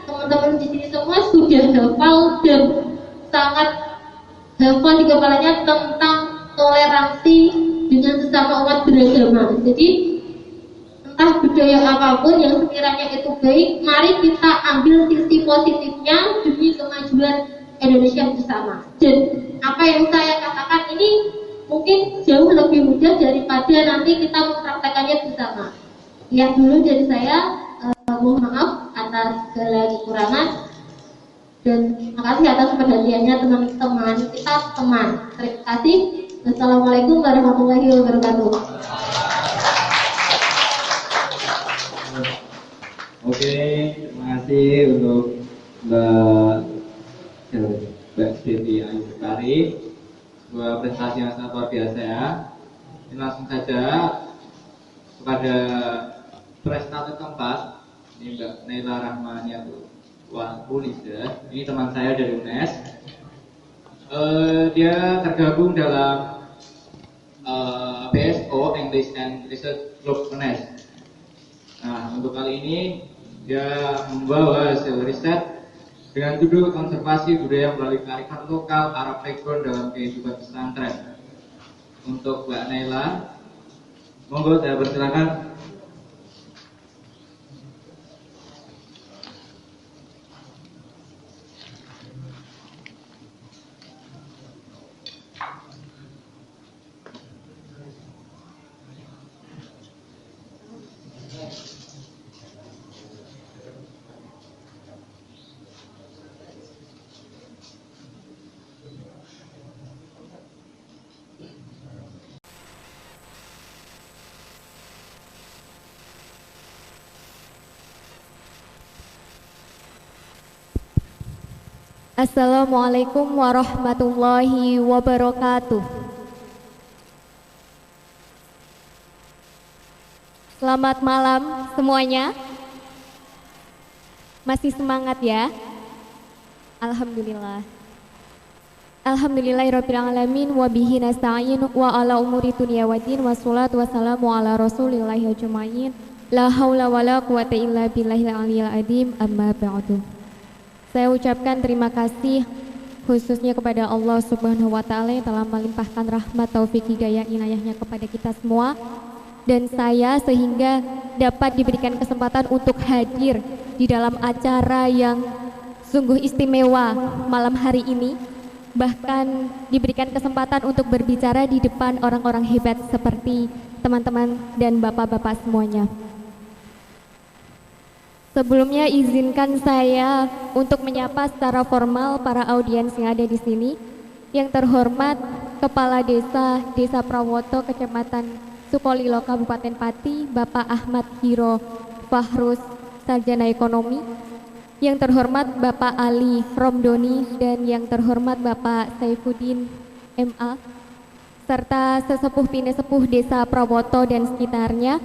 teman-teman di sini semua sudah hafal dan sangat hafal di kepalanya tentang toleransi dengan sesama umat beragama. Jadi entah budaya apapun yang sekiranya itu baik, mari kita ambil sisi positifnya demi kemajuan Indonesia bersama. Dan apa yang saya katakan ini mungkin jauh lebih mudah daripada nanti kita mempraktekannya bersama. Ya dulu dari saya, mohon maaf atas segala kekurangan dan terima kasih atas perhatiannya teman-teman kita teman. Terima kasih. Assalamualaikum warahmatullahi wabarakatuh. Oke, terima kasih untuk Mbak Siti Ayu Sekari, sebuah prestasi yang sangat luar biasa ya. Ini langsung saja kepada prestator keempat, ini Mbak Naila Rahmaniatul Wahulida. Ini teman saya dari UNES. Dia tergabung dalam BSO English and Research Group UNES. Nah, untuk kali ini dia membawa hasil riset dengan judul konservasi budaya melalui kearifan lokal Arab pegon dalam kehidupan pesantren. Untuk Mbak Naila, monggo saya persilakan. Assalamualaikum warahmatullahi wabarakatuh. Selamat malam semuanya. Masih semangat ya? Alhamdulillah. Alhamdulillahirabbil alamin wa bihi nasta'in wa ala umuri dunya waddin wassalatu wassalamu ala rasulillahi ajmain. La haula wala quwata illa billahil aliyil azim. Amma ba'du. Saya ucapkan terima kasih khususnya kepada Allah Subhanahu wa taala yang telah melimpahkan rahmat, taufik, hidayah, inayahnya kepada kita semua dan saya sehingga dapat diberikan kesempatan untuk hadir di dalam acara yang sungguh istimewa malam hari ini, bahkan diberikan kesempatan untuk berbicara di depan orang-orang hebat seperti teman-teman dan bapak-bapak semuanya. Sebelumnya izinkan saya untuk menyapa secara formal para audiens yang ada di sini. Yang terhormat Kepala Desa Prawoto, Kecamatan Sukolilo, Kabupaten Pati, Bapak Ahmad Hiro Fahrus, Sarjana Ekonomi. Yang terhormat Bapak Ali Romdoni dan yang terhormat Bapak Saifuddin MA, serta sesepuh pinesepuh Desa Prawoto dan sekitarnya.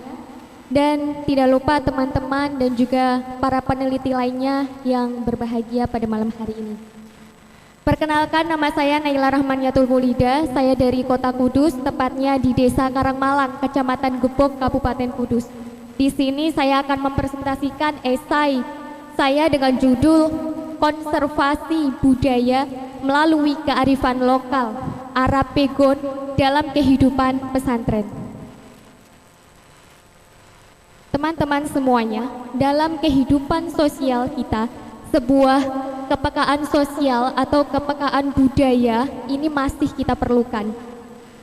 Dan tidak lupa teman-teman dan juga para peneliti lainnya yang berbahagia pada malam hari ini. Perkenalkan, nama saya Naila Rahmaniatul Wahulida. Saya dari Kota Kudus, tepatnya di Desa Karangmalang, Kecamatan Gepok, Kabupaten Kudus. Di sini saya akan mempresentasikan esai saya dengan judul Konservasi Budaya Melalui Kearifan Lokal Arab Pegon dalam Kehidupan Pesantren. Teman-teman semuanya, dalam kehidupan sosial kita, sebuah kepekaan sosial atau kepekaan budaya ini masih kita perlukan.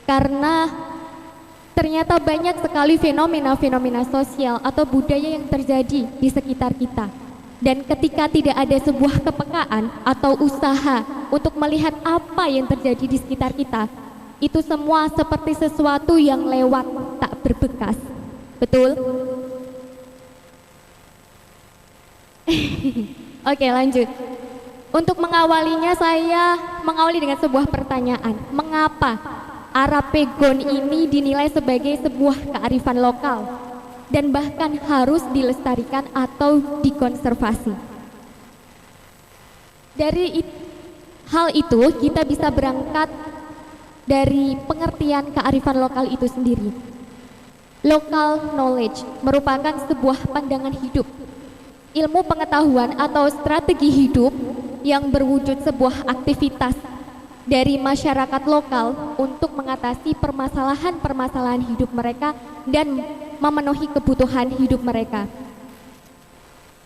Karena ternyata banyak sekali fenomena-fenomena sosial atau budaya yang terjadi di sekitar kita. Dan ketika tidak ada sebuah kepekaan atau usaha untuk melihat apa yang terjadi di sekitar kita, itu semua seperti sesuatu yang lewat, tak berbekas. Betul? Oke, lanjut. Untuk mengawalinya, saya mengawali dengan sebuah pertanyaan. Mengapa Arapegon ini dinilai sebagai sebuah kearifan lokal dan bahkan harus dilestarikan atau dikonservasi? Dari hal itu kita bisa berangkat dari pengertian kearifan lokal itu sendiri. Local knowledge merupakan sebuah pandangan hidup, ilmu pengetahuan atau strategi hidup yang berwujud sebuah aktivitas dari masyarakat lokal untuk mengatasi permasalahan-permasalahan hidup mereka dan memenuhi kebutuhan hidup mereka.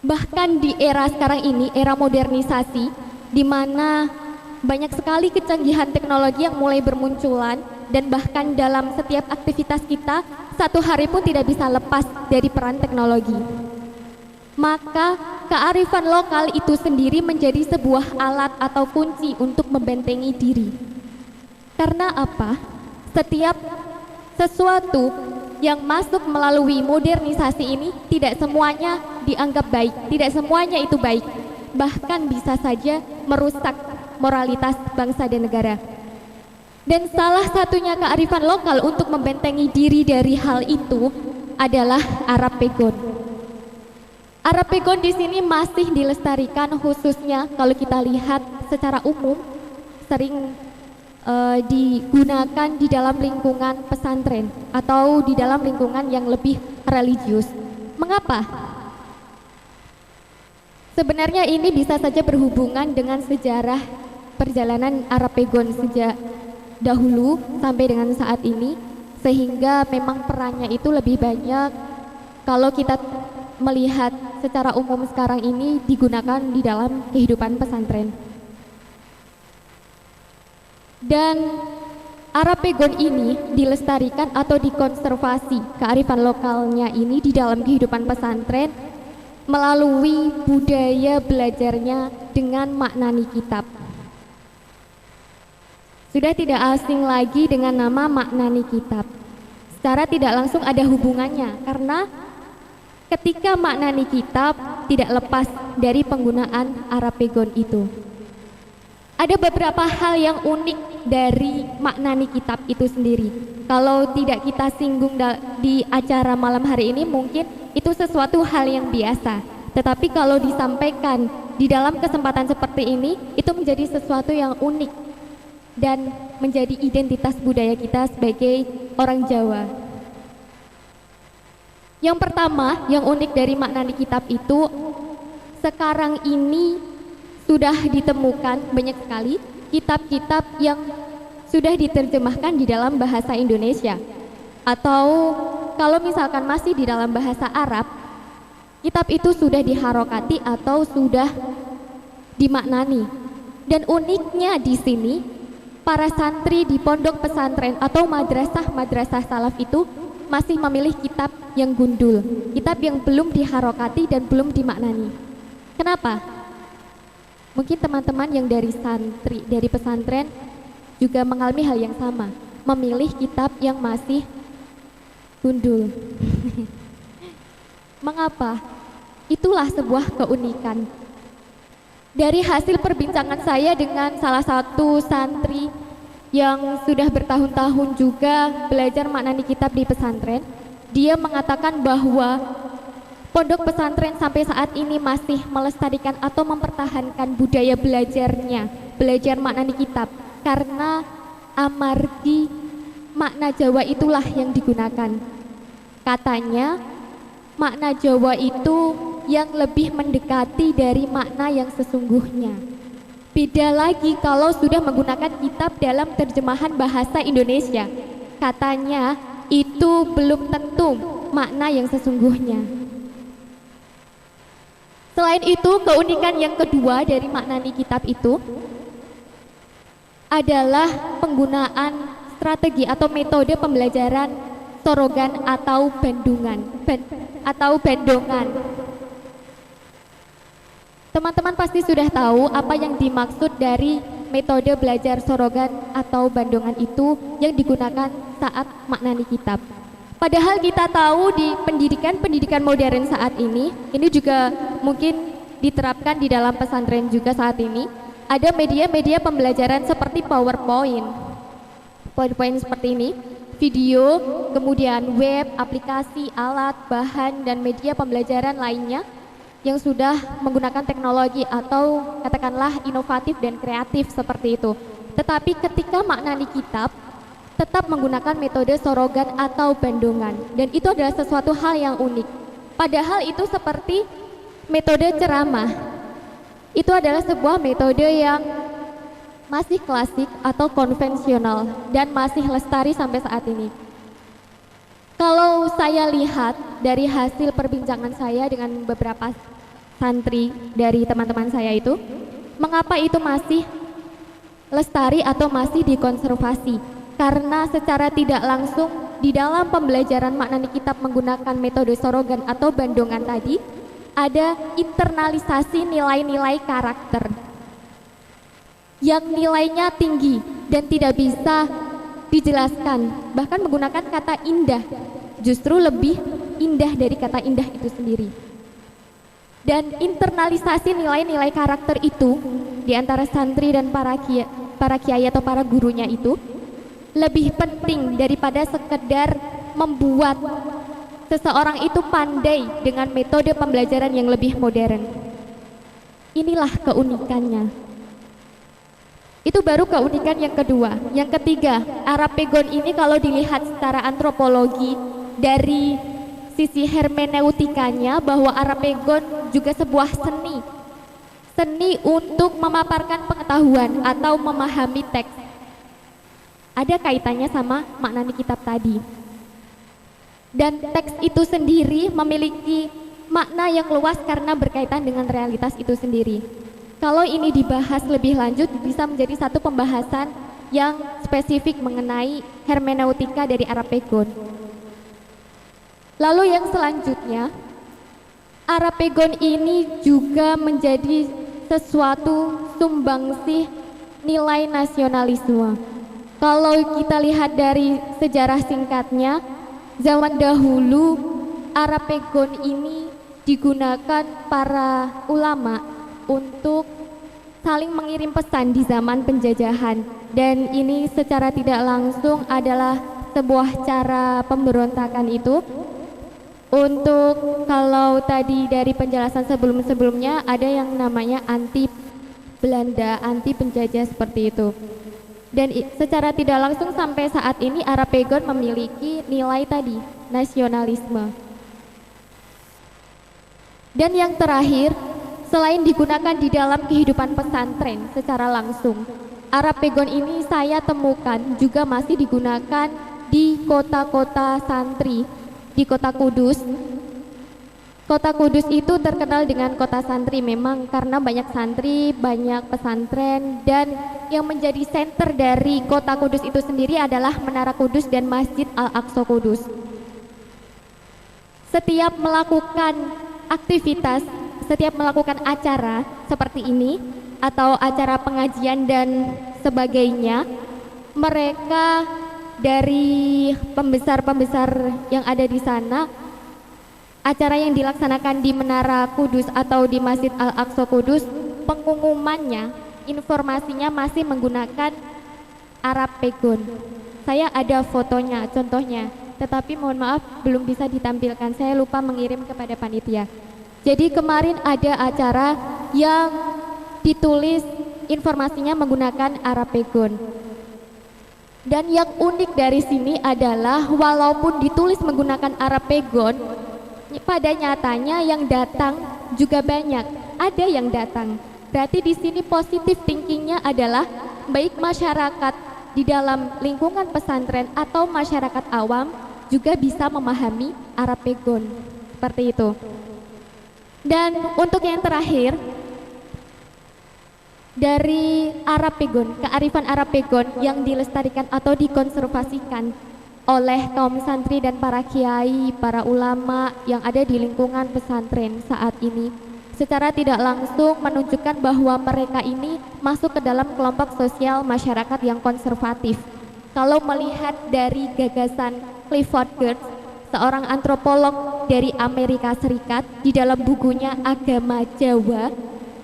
Bahkan di era sekarang ini, era modernisasi, di mana banyak sekali kecanggihan teknologi yang mulai bermunculan, dan bahkan dalam setiap aktivitas kita, satu hari pun tidak bisa lepas dari peran teknologi. Maka kearifan lokal itu sendiri menjadi sebuah alat atau kunci untuk membentengi diri. Karena apa? Setiap sesuatu yang masuk melalui modernisasi ini tidak semuanya dianggap baik, tidak semuanya itu baik. Bahkan bisa saja merusak moralitas bangsa dan negara. Dan salah satunya kearifan lokal untuk membentengi diri dari hal itu adalah Arapegon. Arapegon di sini masih dilestarikan, khususnya kalau kita lihat secara umum sering digunakan di dalam lingkungan pesantren atau di dalam lingkungan yang lebih religius. Mengapa? Sebenarnya ini bisa saja berhubungan dengan sejarah perjalanan Arapegon sejak dahulu sampai dengan saat ini, sehingga memang perannya itu lebih banyak kalau kita melihat secara umum sekarang ini digunakan di dalam kehidupan pesantren. Dan Arapegon ini dilestarikan atau dikonservasi kearifan lokalnya ini di dalam kehidupan pesantren melalui budaya belajarnya dengan maknani kitab. Sudah tidak asing lagi dengan nama maknani kitab. Secara tidak langsung ada hubungannya, karena ketika maknani kitab tidak lepas dari penggunaan Arapegon itu. Ada beberapa hal yang unik dari maknani kitab itu sendiri. Kalau tidak kita singgung di acara malam hari ini, mungkin itu sesuatu hal yang biasa. Tetapi kalau disampaikan di dalam kesempatan seperti ini, itu menjadi sesuatu yang unik dan menjadi identitas budaya kita sebagai orang Jawa. Yang pertama, yang unik dari maknani kitab itu, sekarang ini sudah ditemukan banyak sekali kitab-kitab yang sudah diterjemahkan di dalam bahasa Indonesia. Atau kalau misalkan masih di dalam bahasa Arab, kitab itu sudah diharokati atau sudah dimaknani. Dan uniknya di sini, para santri di pondok pesantren atau madrasah-madrasah salaf itu masih memilih kitab yang gundul, kitab yang belum diharokati dan belum dimaknani. Kenapa? Mungkin teman-teman yang dari santri, dari pesantren juga mengalami hal yang sama, memilih kitab yang masih gundul. Mengapa? Itulah sebuah keunikan. Dari hasil perbincangan saya dengan salah satu santri yang sudah bertahun-tahun juga belajar maknani kitab di pesantren, dia mengatakan bahwa pondok pesantren sampai saat ini masih melestarikan atau mempertahankan budaya belajarnya, belajar maknani kitab, karena amargi makna Jawa itulah yang digunakan. Katanya makna Jawa itu yang lebih mendekati dari makna yang sesungguhnya. Beda lagi kalau sudah menggunakan kitab dalam terjemahan bahasa Indonesia. Katanya itu belum tentu makna yang sesungguhnya. Selain itu, keunikan yang kedua dari maknani kitab itu adalah penggunaan strategi atau metode pembelajaran sorogan atau bandongan. Teman-teman pasti sudah tahu apa yang dimaksud dari metode belajar sorogan atau bandongan itu yang digunakan saat maknani kitab. Padahal kita tahu di pendidikan modern saat ini juga mungkin diterapkan di dalam pesantren juga saat ini, ada media-media pembelajaran seperti PowerPoint seperti ini, video, kemudian web, aplikasi, alat, bahan, dan media pembelajaran lainnya yang sudah menggunakan teknologi atau katakanlah inovatif dan kreatif seperti itu. Tetapi ketika maknani kitab tetap menggunakan metode sorogan atau bandongan, dan itu adalah sesuatu hal yang unik. Padahal itu seperti metode ceramah. Itu adalah sebuah metode yang masih klasik atau konvensional dan masih lestari sampai saat ini. Kalau saya lihat dari hasil perbincangan saya dengan beberapa santri dari teman-teman saya itu, mengapa itu masih lestari atau masih dikonservasi? Karena secara tidak langsung di dalam pembelajaran maknani kitab menggunakan metode sorogan atau bandongan tadi, ada internalisasi nilai-nilai karakter yang nilainya tinggi dan tidak bisa dijelaskan, bahkan menggunakan kata indah, justru lebih indah dari kata indah itu sendiri. Dan internalisasi nilai-nilai karakter itu di antara santri dan para kiai atau para gurunya itu lebih penting daripada sekedar membuat seseorang itu pandai dengan metode pembelajaran yang lebih modern. Inilah keunikannya. Itu baru keunikan yang kedua. Yang ketiga, Arapegon ini kalau dilihat secara antropologi dari sisi hermeneutikanya, bahwa Arapegon juga sebuah seni untuk memaparkan pengetahuan atau memahami teks. Ada kaitannya sama maknani kitab tadi. Dan teks itu sendiri memiliki makna yang luas karena berkaitan dengan realitas itu sendiri. Kalau ini dibahas lebih lanjut, bisa menjadi satu pembahasan yang spesifik mengenai hermeneutika dari Arapegon. Lalu yang selanjutnya, Arapegon ini juga menjadi sesuatu sumbangsih nilai nasionalisme. Kalau kita lihat dari sejarah singkatnya, zaman dahulu Arapegon ini digunakan para ulama untuk saling mengirim pesan di zaman penjajahan, dan ini secara tidak langsung adalah sebuah cara pemberontakan itu. Untuk kalau tadi dari penjelasan sebelum-sebelumnya ada yang namanya anti Belanda, anti penjajah seperti itu. Dan secara tidak langsung sampai saat ini Arapegon memiliki nilai tadi, nasionalisme. Dan yang terakhir, selain digunakan di dalam kehidupan pesantren secara langsung, Arapegon ini saya temukan juga masih digunakan di kota-kota santri, di kota Kudus. Kota Kudus itu terkenal dengan kota santri memang karena banyak santri, banyak pesantren, dan yang menjadi center dari kota Kudus itu sendiri adalah Menara Kudus dan Masjid Al-Aqsa Kudus. Setiap melakukan aktivitas, setiap melakukan acara seperti ini atau acara pengajian dan sebagainya, mereka dari pembesar-pembesar yang ada di sana, acara yang dilaksanakan di Menara Kudus atau di Masjid Al-Aqsa Kudus, pengumumannya, informasinya masih menggunakan Arapegon. Saya ada fotonya, contohnya, tetapi mohon maaf belum bisa ditampilkan, saya lupa mengirim kepada panitia. Jadi kemarin ada acara yang ditulis informasinya menggunakan Arapegon. Dan yang unik dari sini adalah walaupun ditulis menggunakan Arapegon, pada nyatanya yang datang juga banyak, ada yang datang. Berarti di sini positif thinkingnya adalah baik masyarakat di dalam lingkungan pesantren atau masyarakat awam juga bisa memahami Arapegon, seperti itu. Dan untuk yang terakhir, dari Arapegon, kearifan Arapegon yang dilestarikan atau dikonservasikan oleh kaum santri dan para kiai, para ulama yang ada di lingkungan pesantren saat ini secara tidak langsung menunjukkan bahwa mereka ini masuk ke dalam kelompok sosial masyarakat yang konservatif. Kalau melihat dari gagasan Clifford Geertz, seorang antropolog dari Amerika Serikat, di dalam bukunya Agama Jawa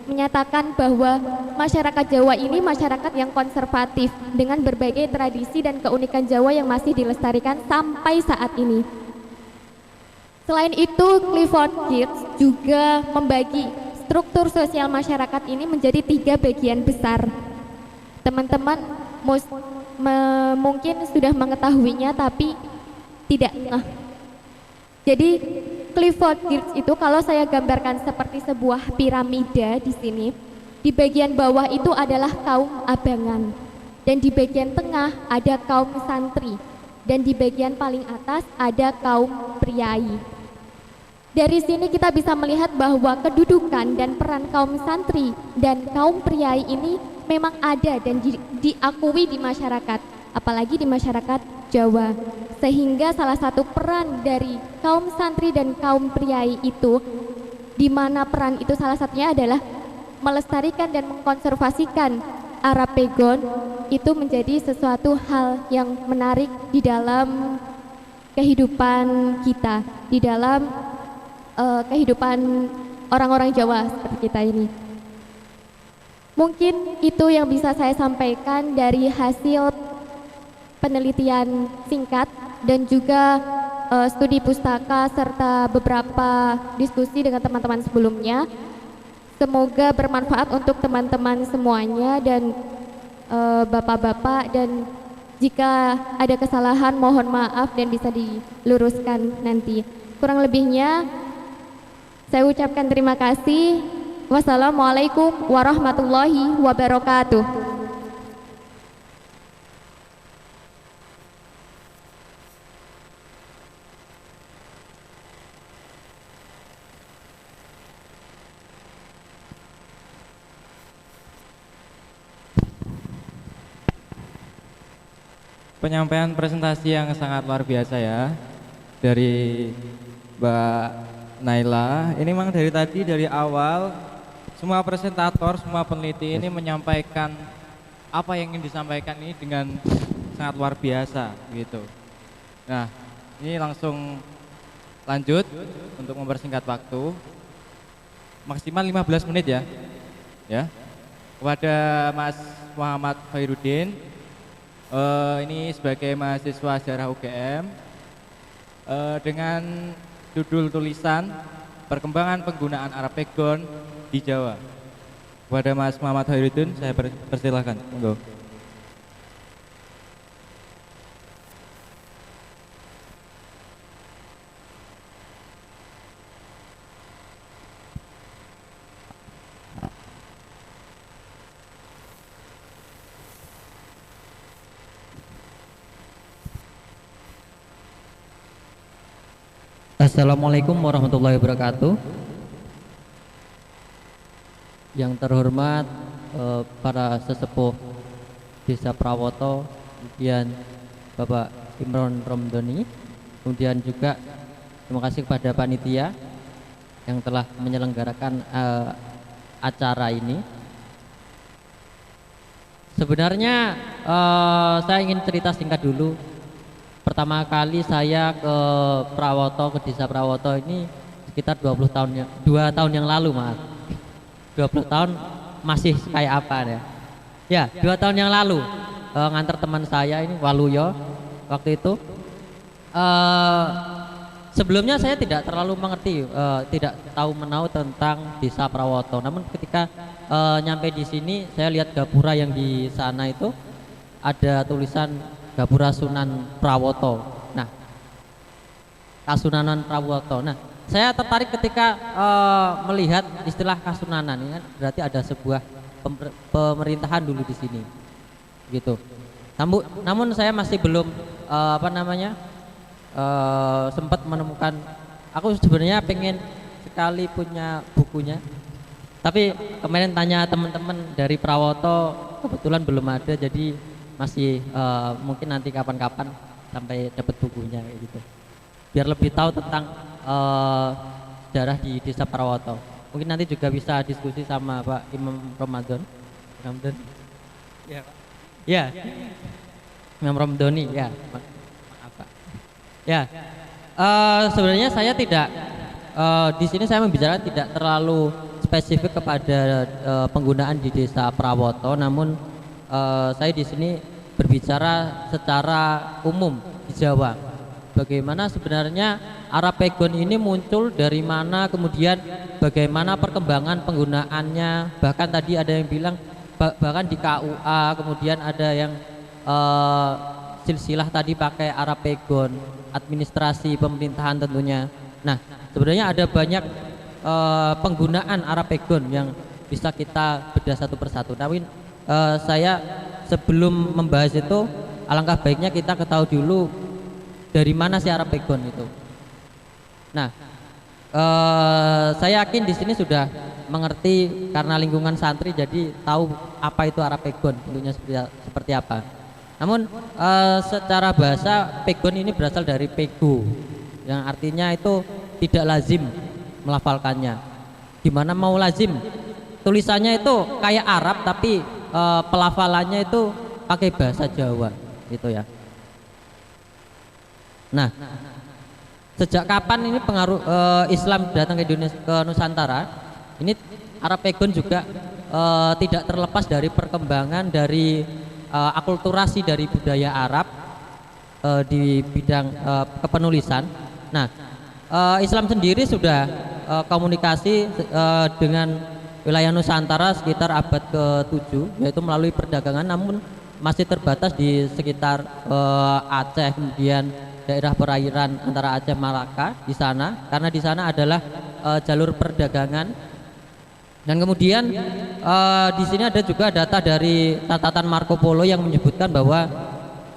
menyatakan bahwa masyarakat Jawa ini masyarakat yang konservatif dengan berbagai tradisi dan keunikan Jawa yang masih dilestarikan sampai saat ini. Selain itu, Clifford Geertz juga membagi struktur sosial masyarakat ini menjadi 3 bagian besar. Teman-teman mungkin sudah mengetahuinya tapi tidak ngeh. Jadi Clifford Geertz itu kalau saya gambarkan seperti sebuah piramida di sini, di bagian bawah itu adalah kaum abangan dan di bagian tengah ada kaum santri dan di bagian paling atas ada kaum priai. Dari sini kita bisa melihat bahwa kedudukan dan peran kaum santri dan kaum priai ini memang ada dan diakui di masyarakat, apalagi di masyarakat Jawa. Sehingga salah satu peran dari kaum santri dan kaum priai itu, di mana peran itu salah satunya adalah melestarikan dan mengkonservasikan Arapegon, itu menjadi sesuatu hal yang menarik di dalam kehidupan kita, di dalam kehidupan orang-orang Jawa seperti kita ini. Mungkin itu yang bisa saya sampaikan dari hasil penelitian singkat dan juga studi pustaka serta beberapa diskusi dengan teman-teman sebelumnya. Semoga bermanfaat untuk teman-teman semuanya dan bapak-bapak, dan jika ada kesalahan mohon maaf dan bisa diluruskan nanti. Kurang lebihnya saya ucapkan terima kasih. Wassalamualaikum warahmatullahi wabarakatuh. Penyampaian presentasi yang sangat luar biasa ya dari Mbak Naila. Ini memang dari tadi, dari awal semua presentator, semua peneliti ini menyampaikan apa yang ingin disampaikan ini dengan sangat luar biasa gitu. Nah, ini langsung lanjut untuk mempersingkat waktu. Maksimal 15 menit ya. Ya. Kepada Mas Muhammad Khairuddin, ini sebagai mahasiswa sejarah UGM, dengan judul tulisan Perkembangan Penggunaan Arapegon di Jawa. Kepada Mas Muhammad Khairuddin saya persilahkan. Monggo. Assalamualaikum warahmatullahi wabarakatuh. Yang terhormat para sesepuh Desa Prawoto, kemudian Bapak Imron Romdoni, kemudian juga terima kasih kepada panitia yang telah menyelenggarakan acara ini. Sebenarnya saya ingin cerita singkat dulu. Pertama kali saya ke Prawoto, ke Desa Prawoto ini sekitar 2 tahun yang lalu, Mas. 20 tahun masih kayak apa ya? Ya, 2 tahun yang lalu nganter teman saya ini Waluyo waktu itu. Sebelumnya saya tidak terlalu mengerti, tidak tahu menau tentang Desa Prawoto. Namun ketika nyampe di sini, saya lihat gapura yang di sana itu ada tulisan Gapura Sunan Prawoto. Nah, Kasunanan Prawoto. Nah, saya tertarik ketika melihat istilah Kasunanan ini kan berarti ada sebuah pemerintahan dulu di sini, gitu. Namun saya masih belum sempat menemukan. Aku sebenarnya pengen sekali punya bukunya, tapi kemarin tanya teman-teman dari Prawoto kebetulan belum ada, jadi masih mungkin nanti kapan-kapan sampai dapat bukunya kayak gitu. Biar lebih tahu tentang sejarah di Desa Prawoto. Mungkin nanti juga bisa diskusi sama Pak Imam Ramadan. Ya, Pak. Ya. Imam Ramdhani, ya. Maaf, Pak. Ya. Sebenarnya saya tidak di sini saya membicarakan tidak terlalu spesifik kepada penggunaan di Desa Prawoto, namun saya di sini berbicara secara umum di Jawa. Bagaimana sebenarnya Arapegon ini muncul dari mana, kemudian bagaimana perkembangan penggunaannya, bahkan tadi ada yang bilang bahkan di KUA, kemudian ada yang silsilah tadi pakai Arapegon, administrasi pemerintahan tentunya. Nah, sebenarnya ada banyak penggunaan Arapegon yang bisa kita bedah satu persatu. Tapi saya sebelum membahas itu, alangkah baiknya kita ketahui dulu dari mana sih Arapegon itu. Nah, saya yakin di sini sudah mengerti karena lingkungan santri, jadi tahu apa itu Arapegon, bentuknya seperti apa. Namun secara bahasa pegon ini berasal dari pego, yang artinya itu tidak lazim melafalkannya. Gimana mau lazim? Tulisannya itu kayak Arab tapi pelafalannya itu pakai bahasa Jawa, gitu ya. Nah, sejak kapan ini pengaruh Islam datang ke Indonesia, ke Nusantara? Ini Arapegon juga tidak terlepas dari perkembangan dari akulturasi dari budaya Arab di bidang kepenulisan. Nah, Islam sendiri sudah komunikasi dengan wilayah Nusantara sekitar abad ke-7, yaitu melalui perdagangan, namun masih terbatas di sekitar Aceh, kemudian daerah perairan antara Aceh Malaka di sana, karena di sana adalah jalur perdagangan. Dan kemudian di sini ada juga data dari catatan Marco Polo yang menyebutkan bahwa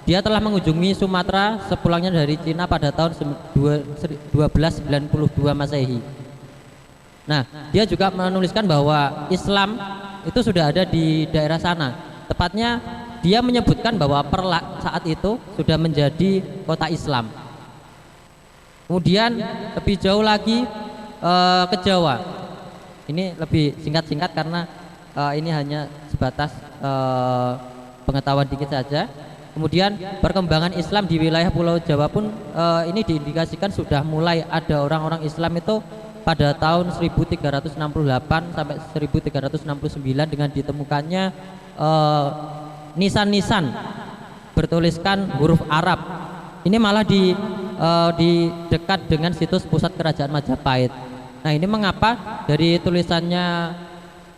dia telah mengunjungi Sumatera sepulangnya dari Cina pada tahun 1292 Masehi. Nah, dia juga menuliskan bahwa Islam itu sudah ada di daerah sana. Tepatnya dia menyebutkan bahwa Perlak saat itu sudah menjadi kota Islam. Kemudian lebih jauh lagi ke Jawa. Ini lebih singkat-singkat karena ini hanya sebatas pengetahuan dikit saja. Kemudian perkembangan Islam di wilayah Pulau Jawa pun ini diindikasikan sudah mulai ada orang-orang Islam itu pada tahun 1368 sampai 1369 dengan ditemukannya nisan-nisan bertuliskan huruf Arab. Ini malah di dekat dengan situs pusat kerajaan Majapahit. Nah, ini mengapa dari tulisannya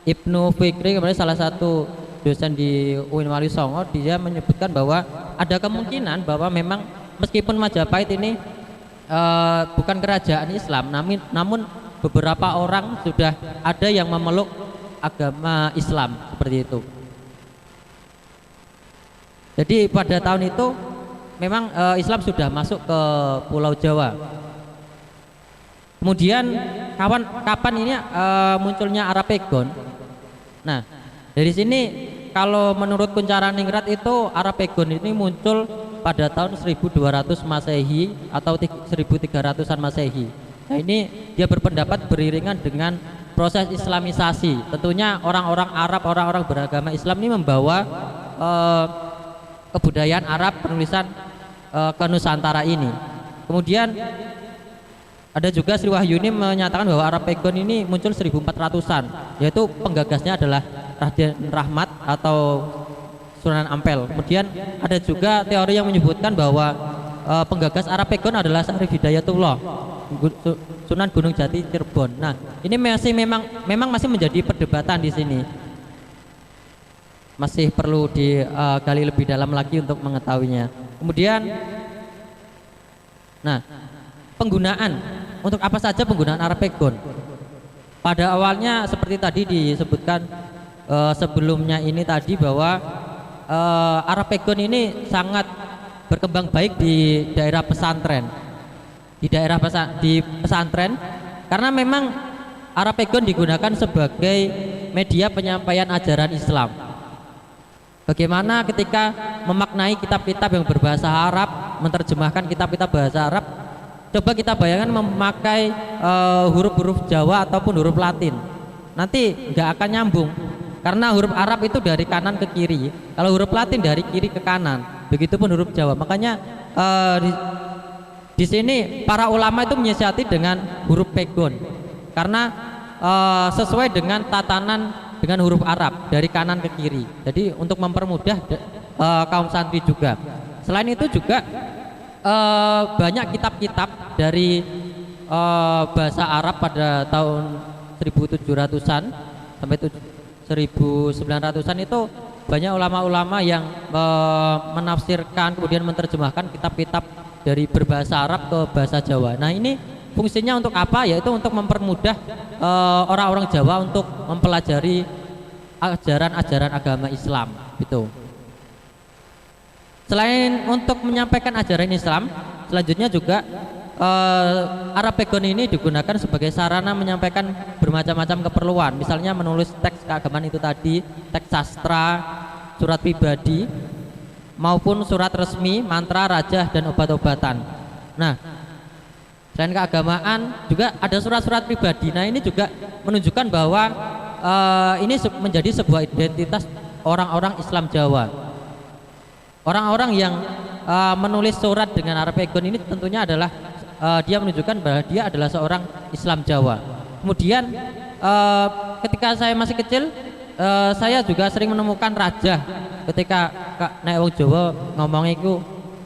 Ibnu Fikri, kemudian salah satu dosen di UIN Wali Songo, dia menyebutkan bahwa ada kemungkinan bahwa memang meskipun Majapahit ini bukan kerajaan Islam, namun beberapa orang sudah ada yang memeluk agama Islam seperti itu. Jadi pada tahun itu memang Islam sudah masuk ke Pulau Jawa. Kemudian kapan ini munculnya Arapegon? Nah, dari sini kalau menurut Kuncaraningrat itu Arapegon ini muncul pada tahun 1200 Masehi atau 1300-an Masehi. Nah, ini dia berpendapat beriringan dengan proses Islamisasi. Tentunya orang-orang Arab, orang-orang beragama Islam ini membawa kebudayaan Arab penulisan ke Nusantara ini. Kemudian ada juga Sri Wahyuni menyatakan bahwa Arapegon ini muncul 1400-an, yaitu penggagasnya adalah Raden Rahmat atau Sunan Ampel. Kemudian ada juga teori yang menyebutkan bahwa penggagas Arapegon adalah Syarif Hidayatullah, Sunan Gunung Jati Cirebon. Nah, ini memang masih menjadi perdebatan di sini. Masih perlu digali lebih dalam lagi untuk mengetahuinya. Kemudian, nah, penggunaan untuk apa saja penggunaan Arapegon? Pada awalnya seperti tadi disebutkan sebelumnya ini tadi bahwa Arapegon ini sangat berkembang baik di daerah pesantren. Di pesantren karena memang Arapegon digunakan sebagai media penyampaian ajaran Islam. Bagaimana ketika memaknai kitab-kitab yang berbahasa Arab menerjemahkan kitab-kitab bahasa Arab, coba kita bayangkan memakai huruf-huruf Jawa ataupun huruf Latin, nanti nggak akan nyambung karena huruf Arab itu dari kanan ke kiri, kalau huruf Latin dari kiri ke kanan, begitupun huruf Jawa. Makanya di sini para ulama itu menyiasati dengan huruf pegon karena sesuai dengan tatanan dengan huruf Arab dari kanan ke kiri. Jadi untuk mempermudah kaum santri juga. Selain itu juga banyak kitab-kitab dari bahasa Arab pada tahun 1700-an sampai 1900-an itu banyak ulama-ulama yang menafsirkan kemudian menerjemahkan kitab-kitab dari berbahasa Arab ke bahasa Jawa. Nah, ini fungsinya untuk apa? Yaitu untuk mempermudah orang-orang Jawa untuk mempelajari ajaran-ajaran agama Islam gitu. Selain untuk menyampaikan ajaran Islam, selanjutnya juga Arapegon ini digunakan sebagai sarana menyampaikan bermacam-macam keperluan. Misalnya menulis teks keagamaan itu tadi, teks sastra, surat pribadi, maupun surat resmi, mantra, rajah, dan obat-obatan. Nah, selain keagamaan juga ada surat-surat pribadi. Nah, ini juga menunjukkan bahwa ini menjadi sebuah identitas orang-orang Islam Jawa. Orang-orang yang menulis surat dengan Arapegon ini tentunya adalah dia menunjukkan bahwa dia adalah seorang Islam Jawa. Kemudian ketika saya masih kecil, saya juga sering menemukan rajah ketika nek wong Jawa ngomong iku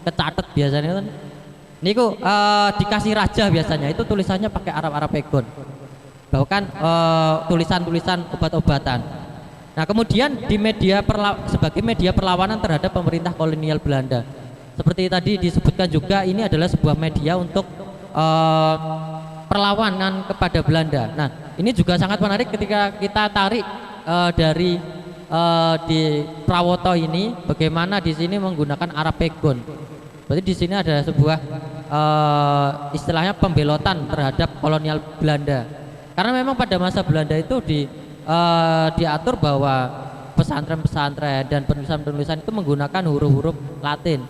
kecatet biasanya kan. Niku dikasih rajah biasanya itu tulisannya pakai Arapegon. Bahkan tulisan-tulisan obat-obatan. Nah, kemudian di sebagai media perlawanan terhadap pemerintah kolonial Belanda. Seperti tadi disebutkan juga ini adalah sebuah media untuk perlawanan kepada Belanda. Nah, ini juga sangat menarik ketika kita tarik dari di Prawoto ini bagaimana di sini menggunakan Arapegon. Berarti di sini ada sebuah istilahnya pembelotan terhadap kolonial Belanda. Karena memang pada masa Belanda itu diatur bahwa pesantren-pesantren dan penulisan-penulisan itu menggunakan huruf-huruf Latin.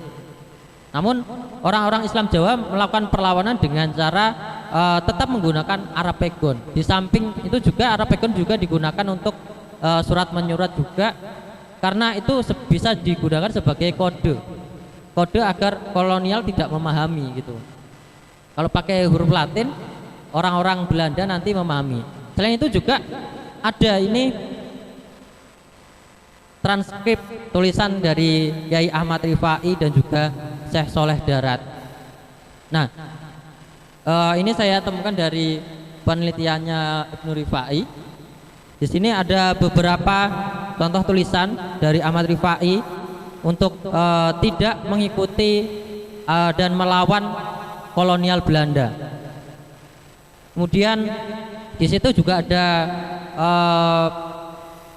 Namun orang-orang Islam Jawa melakukan perlawanan dengan cara tetap menggunakan Arapegon. Di samping itu juga Arapegon juga digunakan untuk surat menyurat juga, karena itu bisa digunakan sebagai kode agar kolonial tidak memahami gitu. Kalau pakai huruf Latin, orang-orang Belanda nanti memahami. Selain itu juga ada ini transkrip tulisan dari Kiai Ahmad Rifai dan juga Syekh Soleh Darat. Nah, ini saya temukan dari penelitiannya Ibnu Rifai. Di sini ada beberapa contoh tulisan dari Ahmad Rifai untuk tidak mengikuti dan melawan kolonial Belanda. Kemudian di situ juga ada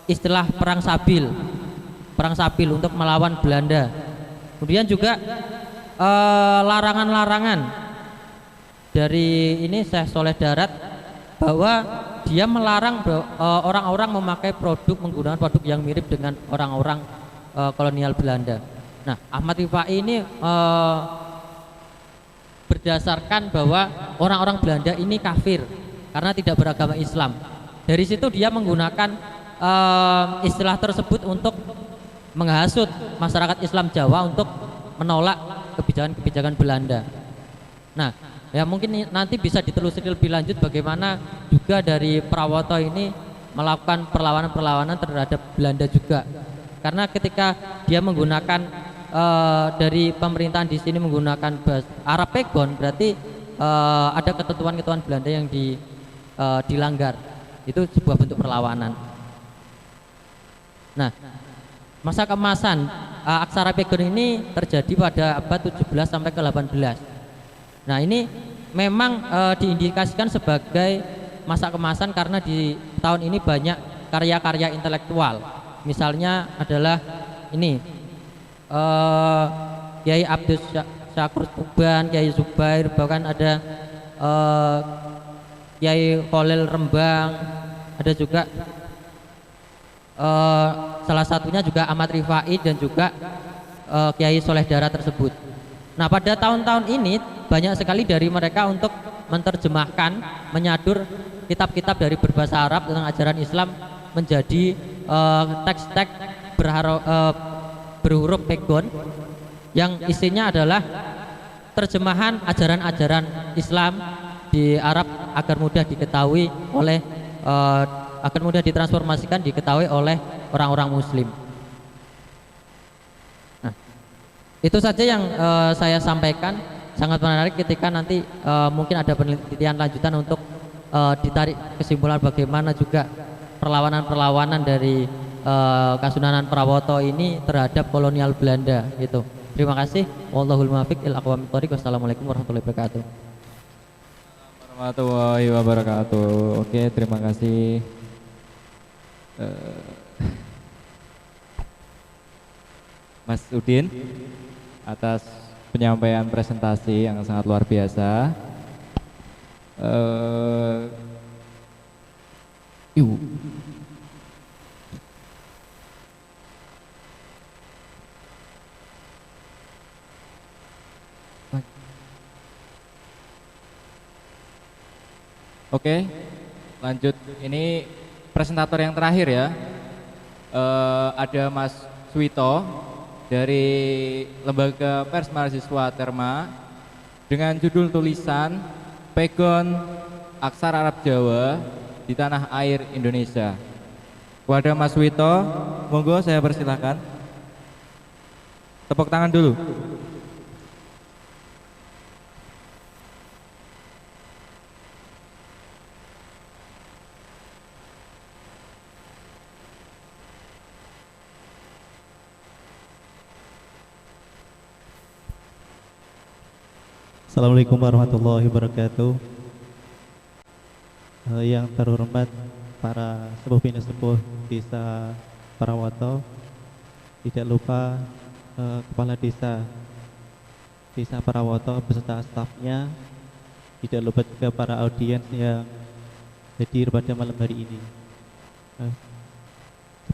istilah perang sabil untuk melawan Belanda. Kemudian juga larangan-larangan dari ini Syekh Soleh Darat bahwa dia melarang orang-orang memakai menggunakan produk yang mirip dengan orang-orang kolonial Belanda. Nah, Ahmad Rifai ini berdasarkan bahwa orang-orang Belanda ini kafir karena tidak beragama Islam. Dari situ dia menggunakan istilah tersebut untuk menghasut masyarakat Islam Jawa untuk menolak kebijakan-kebijakan Belanda. Nah, ya mungkin nanti bisa ditelusuri lebih lanjut bagaimana juga dari Prawoto ini melakukan perlawanan-perlawanan terhadap Belanda juga. Karena ketika dia menggunakan dari pemerintahan di sini menggunakan Arapegon, berarti ada ketentuan-ketentuan Belanda yang dilanggar. Itu sebuah bentuk perlawanan. Nah, masa keemasan aksara Pegon ini terjadi pada abad 17 sampai ke 18. Nah, ini memang diindikasikan sebagai masa keemasan karena di tahun ini banyak karya-karya intelektual. Misalnya adalah ini Kiai Abdus Syakur Tuban, Kiai Zubair, bahkan ada Kiai Khalil Rembang, ada juga salah satunya juga Ahmad Rifai dan juga Kiai Soleh Darat tersebut. Nah, pada tahun-tahun ini banyak sekali dari mereka untuk menerjemahkan, menyadur kitab-kitab dari berbahasa Arab tentang ajaran Islam menjadi teks-teks berhuruf pegon yang isinya adalah terjemahan ajaran-ajaran Islam di Arab agar mudah diketahui oleh agar mudah ditransformasikan diketahui oleh orang-orang Muslim. Nah, itu saja yang saya sampaikan. Sangat menarik ketika nanti mungkin ada penelitian lanjutan untuk ditarik kesimpulan bagaimana juga perlawanan-perlawanan dari Kasunanan Prawoto ini terhadap kolonial Belanda gitu. Terima kasih. Wallahul muwaffiq ila aqwamit thoriq. Wassalamualaikum warahmatullahi wabarakatuh. Warahmatullahi wabarakatuh. Oke, terima kasih. Mas Udin atas penyampaian presentasi yang sangat luar biasa. Ibu. Oke, lanjut. Ini presentator yang terakhir ya. Ada Mas Suwito dari Lembaga Pers Mahasiswa Terma dengan judul tulisan Pegon Aksara Arab Jawa di Tanah Air Indonesia. Kepada Mas Suwito, monggo saya persilahkan. Tepuk tangan dulu. Assalamualaikum warahmatullahi wabarakatuh. Yang terhormat para sepuh bini sepuh Desa Prawoto, tidak lupa Kepala Desa Prawoto beserta stafnya, tidak lupa juga para audiens yang hadir pada malam hari ini.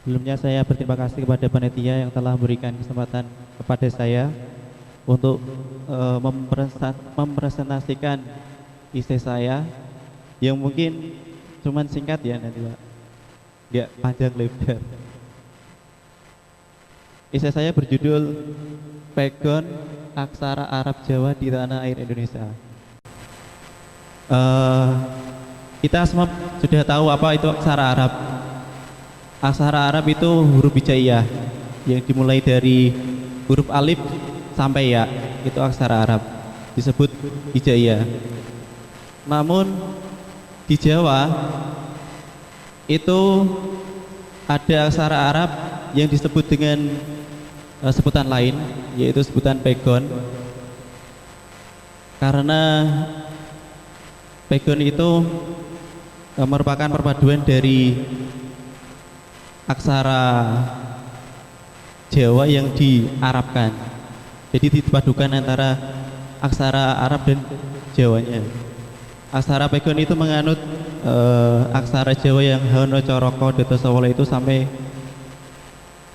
Sebelumnya saya berterima kasih kepada panitia yang telah memberikan kesempatan kepada saya untuk mempresentasikan isi saya yang mungkin cuman singkat ya nanti Pak, nggak panjang lebar. Isi saya berjudul Pegon Aksara Arab Jawa di Tanah Air Indonesia. Kita semua sudah tahu apa itu aksara Arab. Aksara Arab itu huruf hijaiyah yang dimulai dari huruf alif sampai ya, itu aksara Arab disebut hijaiyah. Namun di Jawa itu ada aksara Arab yang disebut dengan sebutan lain, yaitu sebutan pegon. Karena pegon itu merupakan perpaduan dari aksara Jawa yang diarabkan. Jadi dipadukan antara aksara Arab dan Jawanya. Aksara pegon itu menganut aksara Jawa yang Hono Coroko Dotosowolo itu sampai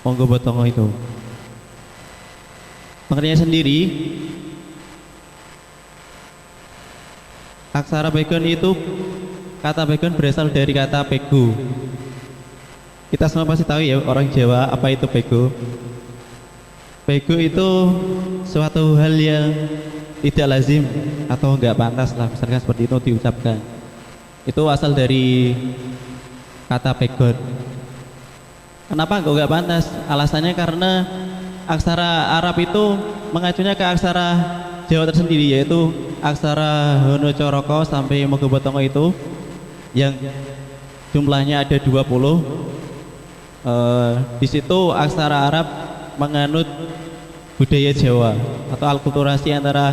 Monggo Botongo itu. Maknanya sendiri, aksara pegon itu, kata pegon berasal dari kata pego. Kita semua pasti tahu ya orang Jawa apa itu pego. Pego itu suatu hal yang tidak lazim atau enggak pantas lah, misalkan seperti itu diucapkan. Itu asal dari kata pegon. Kenapa enggak pantas? Alasannya karena aksara Arab itu mengacunya ke aksara Jawa tersendiri, yaitu aksara Hono Coroko sampai Monggo Botongo itu yang jumlahnya ada 20. Di situ aksara Arab menganut budaya Jawa atau alkulturasi antara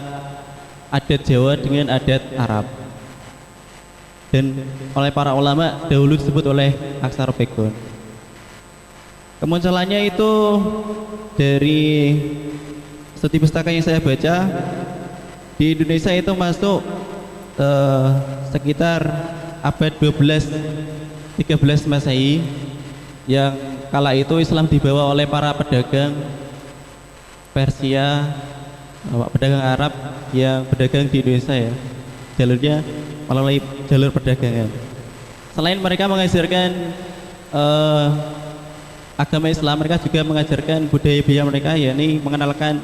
adat Jawa dengan adat Arab, dan oleh para ulama dahulu disebut oleh aksara pegon. Kemunculannya itu dari studi pustaka yang saya baca, di Indonesia itu masuk sekitar abad 12-13 Masehi, yang kala itu Islam dibawa oleh para pedagang Persia pedagang Arab yang berdagang di Indonesia ya. Jalurnya melalui jalur perdagangan. Selain mereka mengajarkan agama Islam, mereka juga mengajarkan budaya mereka, yakni mengenalkan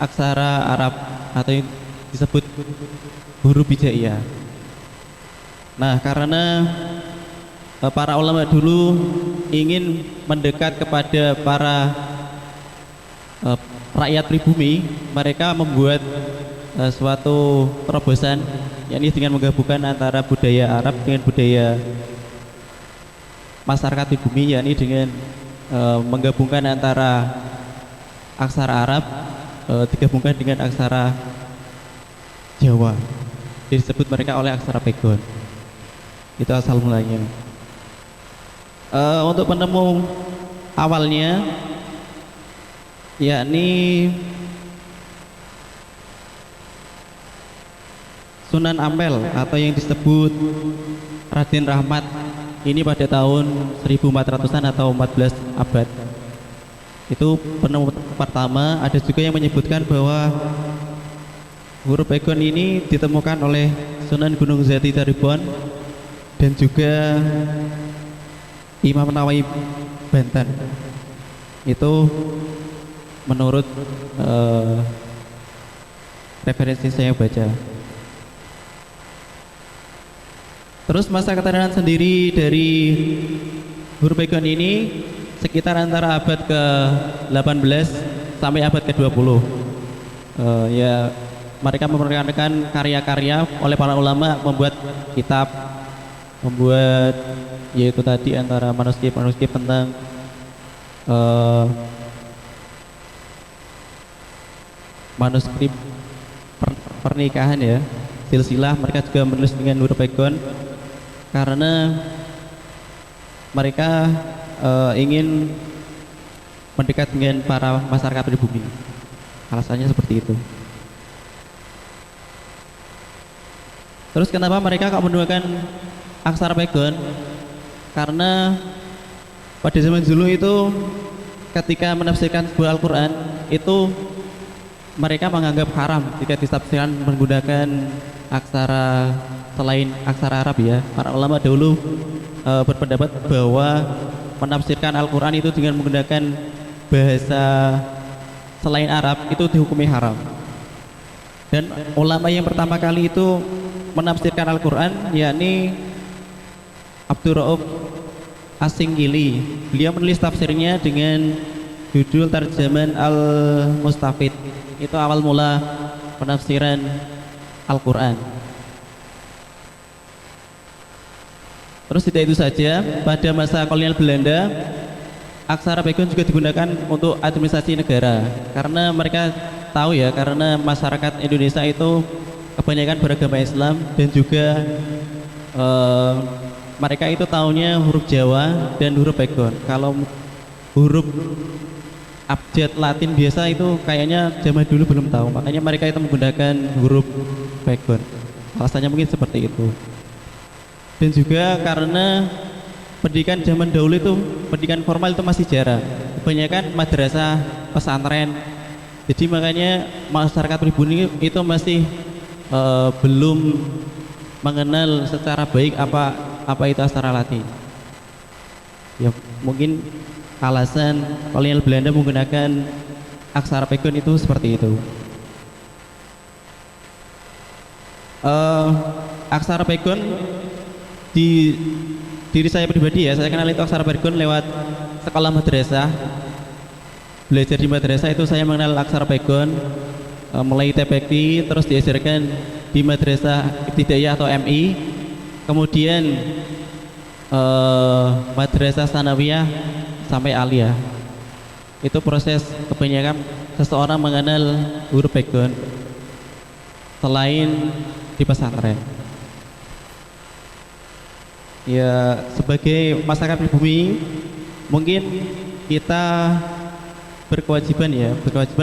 aksara Arab atau yang disebut huruf hijaiyah. Nah, karena para ulama dulu ingin mendekat kepada para rakyat pribumi, mereka membuat suatu terobosan, yakni dengan menggabungkan antara budaya Arab dengan budaya masyarakat pribumi, yakni dengan menggabungkan antara aksara Arab digabungkan dengan aksara Jawa. Disebut mereka oleh aksara Pegon. Itu asal mulanya. Untuk penemu awalnya, yakni Sunan Ampel atau yang disebut Raden Rahmat, ini pada tahun 1400-an atau 14 abad. Itu penemu pertama. Ada juga yang menyebutkan bahwa huruf Pegon ini ditemukan oleh Sunan Gunung Jati Cirebon dan juga Imam Nawawi Banten. Itu menurut referensi saya baca. Terus masa keterangan sendiri dari huruf Pegon ini sekitar antara abad ke-18 sampai abad ke-20. Ya, mereka memperkenalkan karya-karya oleh para ulama, membuat kitab, membuat yaitu tadi antara manuskrip tentang manuskrip pernikahan ya, silsilah. Mereka juga menulis dengan huruf Pegon karena mereka ingin mendekat dengan para masyarakat pribumi. Alasannya seperti itu. Terus kenapa mereka kok menggunakan aksara Pegon? Karena pada zaman dulu itu ketika menafsirkan sebuah Al-Quran itu mereka menganggap haram jika ditafsirkan menggunakan aksara selain aksara Arab ya. Para ulama dahulu berpendapat bahwa menafsirkan Al-Quran itu dengan menggunakan bahasa selain Arab itu dihukumi haram. Dan ulama yang pertama kali itu menafsirkan Al-Quran yakni Abdurrauf As-Singgili. Beliau menulis tafsirnya dengan judul Tarjaman Al-Mustafid. Itu awal mula penafsiran Al-Quran. Terus tidak itu saja, pada masa kolonial Belanda aksara Pegon juga digunakan untuk administrasi negara. Karena mereka tahu ya, karena masyarakat Indonesia itu kebanyakan beragama Islam dan juga mereka itu tahunya huruf Jawa dan huruf Pegon. Kalau huruf abjad Latin biasa itu kayaknya zaman dulu belum tahu, makanya mereka itu menggunakan huruf Pegon. Alasannya mungkin seperti itu. Dan juga karena pendidikan zaman dahulu itu, pendidikan formal itu masih jarang, kebanyakan madrasah, pesantren. Jadi makanya masyarakat pribumi itu masih belum mengenal secara baik apa itu aksara Latin. Ya mungkin alasan kolonial Belanda menggunakan aksara Pegon itu seperti itu. Aksara Pegon di diri saya pribadi ya, saya kenal itu aksara Pegon lewat sekolah madrasah. Belajar di madrasah itu saya mengenal aksara Pegon, mulai TPQ, terus diajarkan di madrasah ibtidaiyah atau MI, kemudian madrasah sanawiyah sampai aliyah. Itu proses kebanyakan seseorang mengenal huruf Pegon selain di pesantren. Ya, sebagai masyarakat pribumi mungkin kita berkewajiban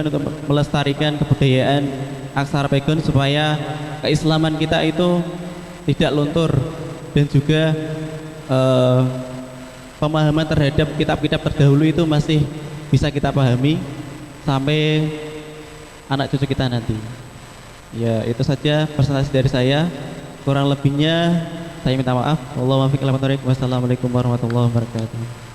untuk melestarikan kebudayaan aksara Pegon supaya keislaman kita itu tidak luntur dan juga pemahaman terhadap kitab-kitab terdahulu itu masih bisa kita pahami sampai anak cucu kita nanti. Ya, itu saja presentasi dari saya. Kurang lebihnya saya minta maaf. Wassalamualaikum warahmatullahi wabarakatuh.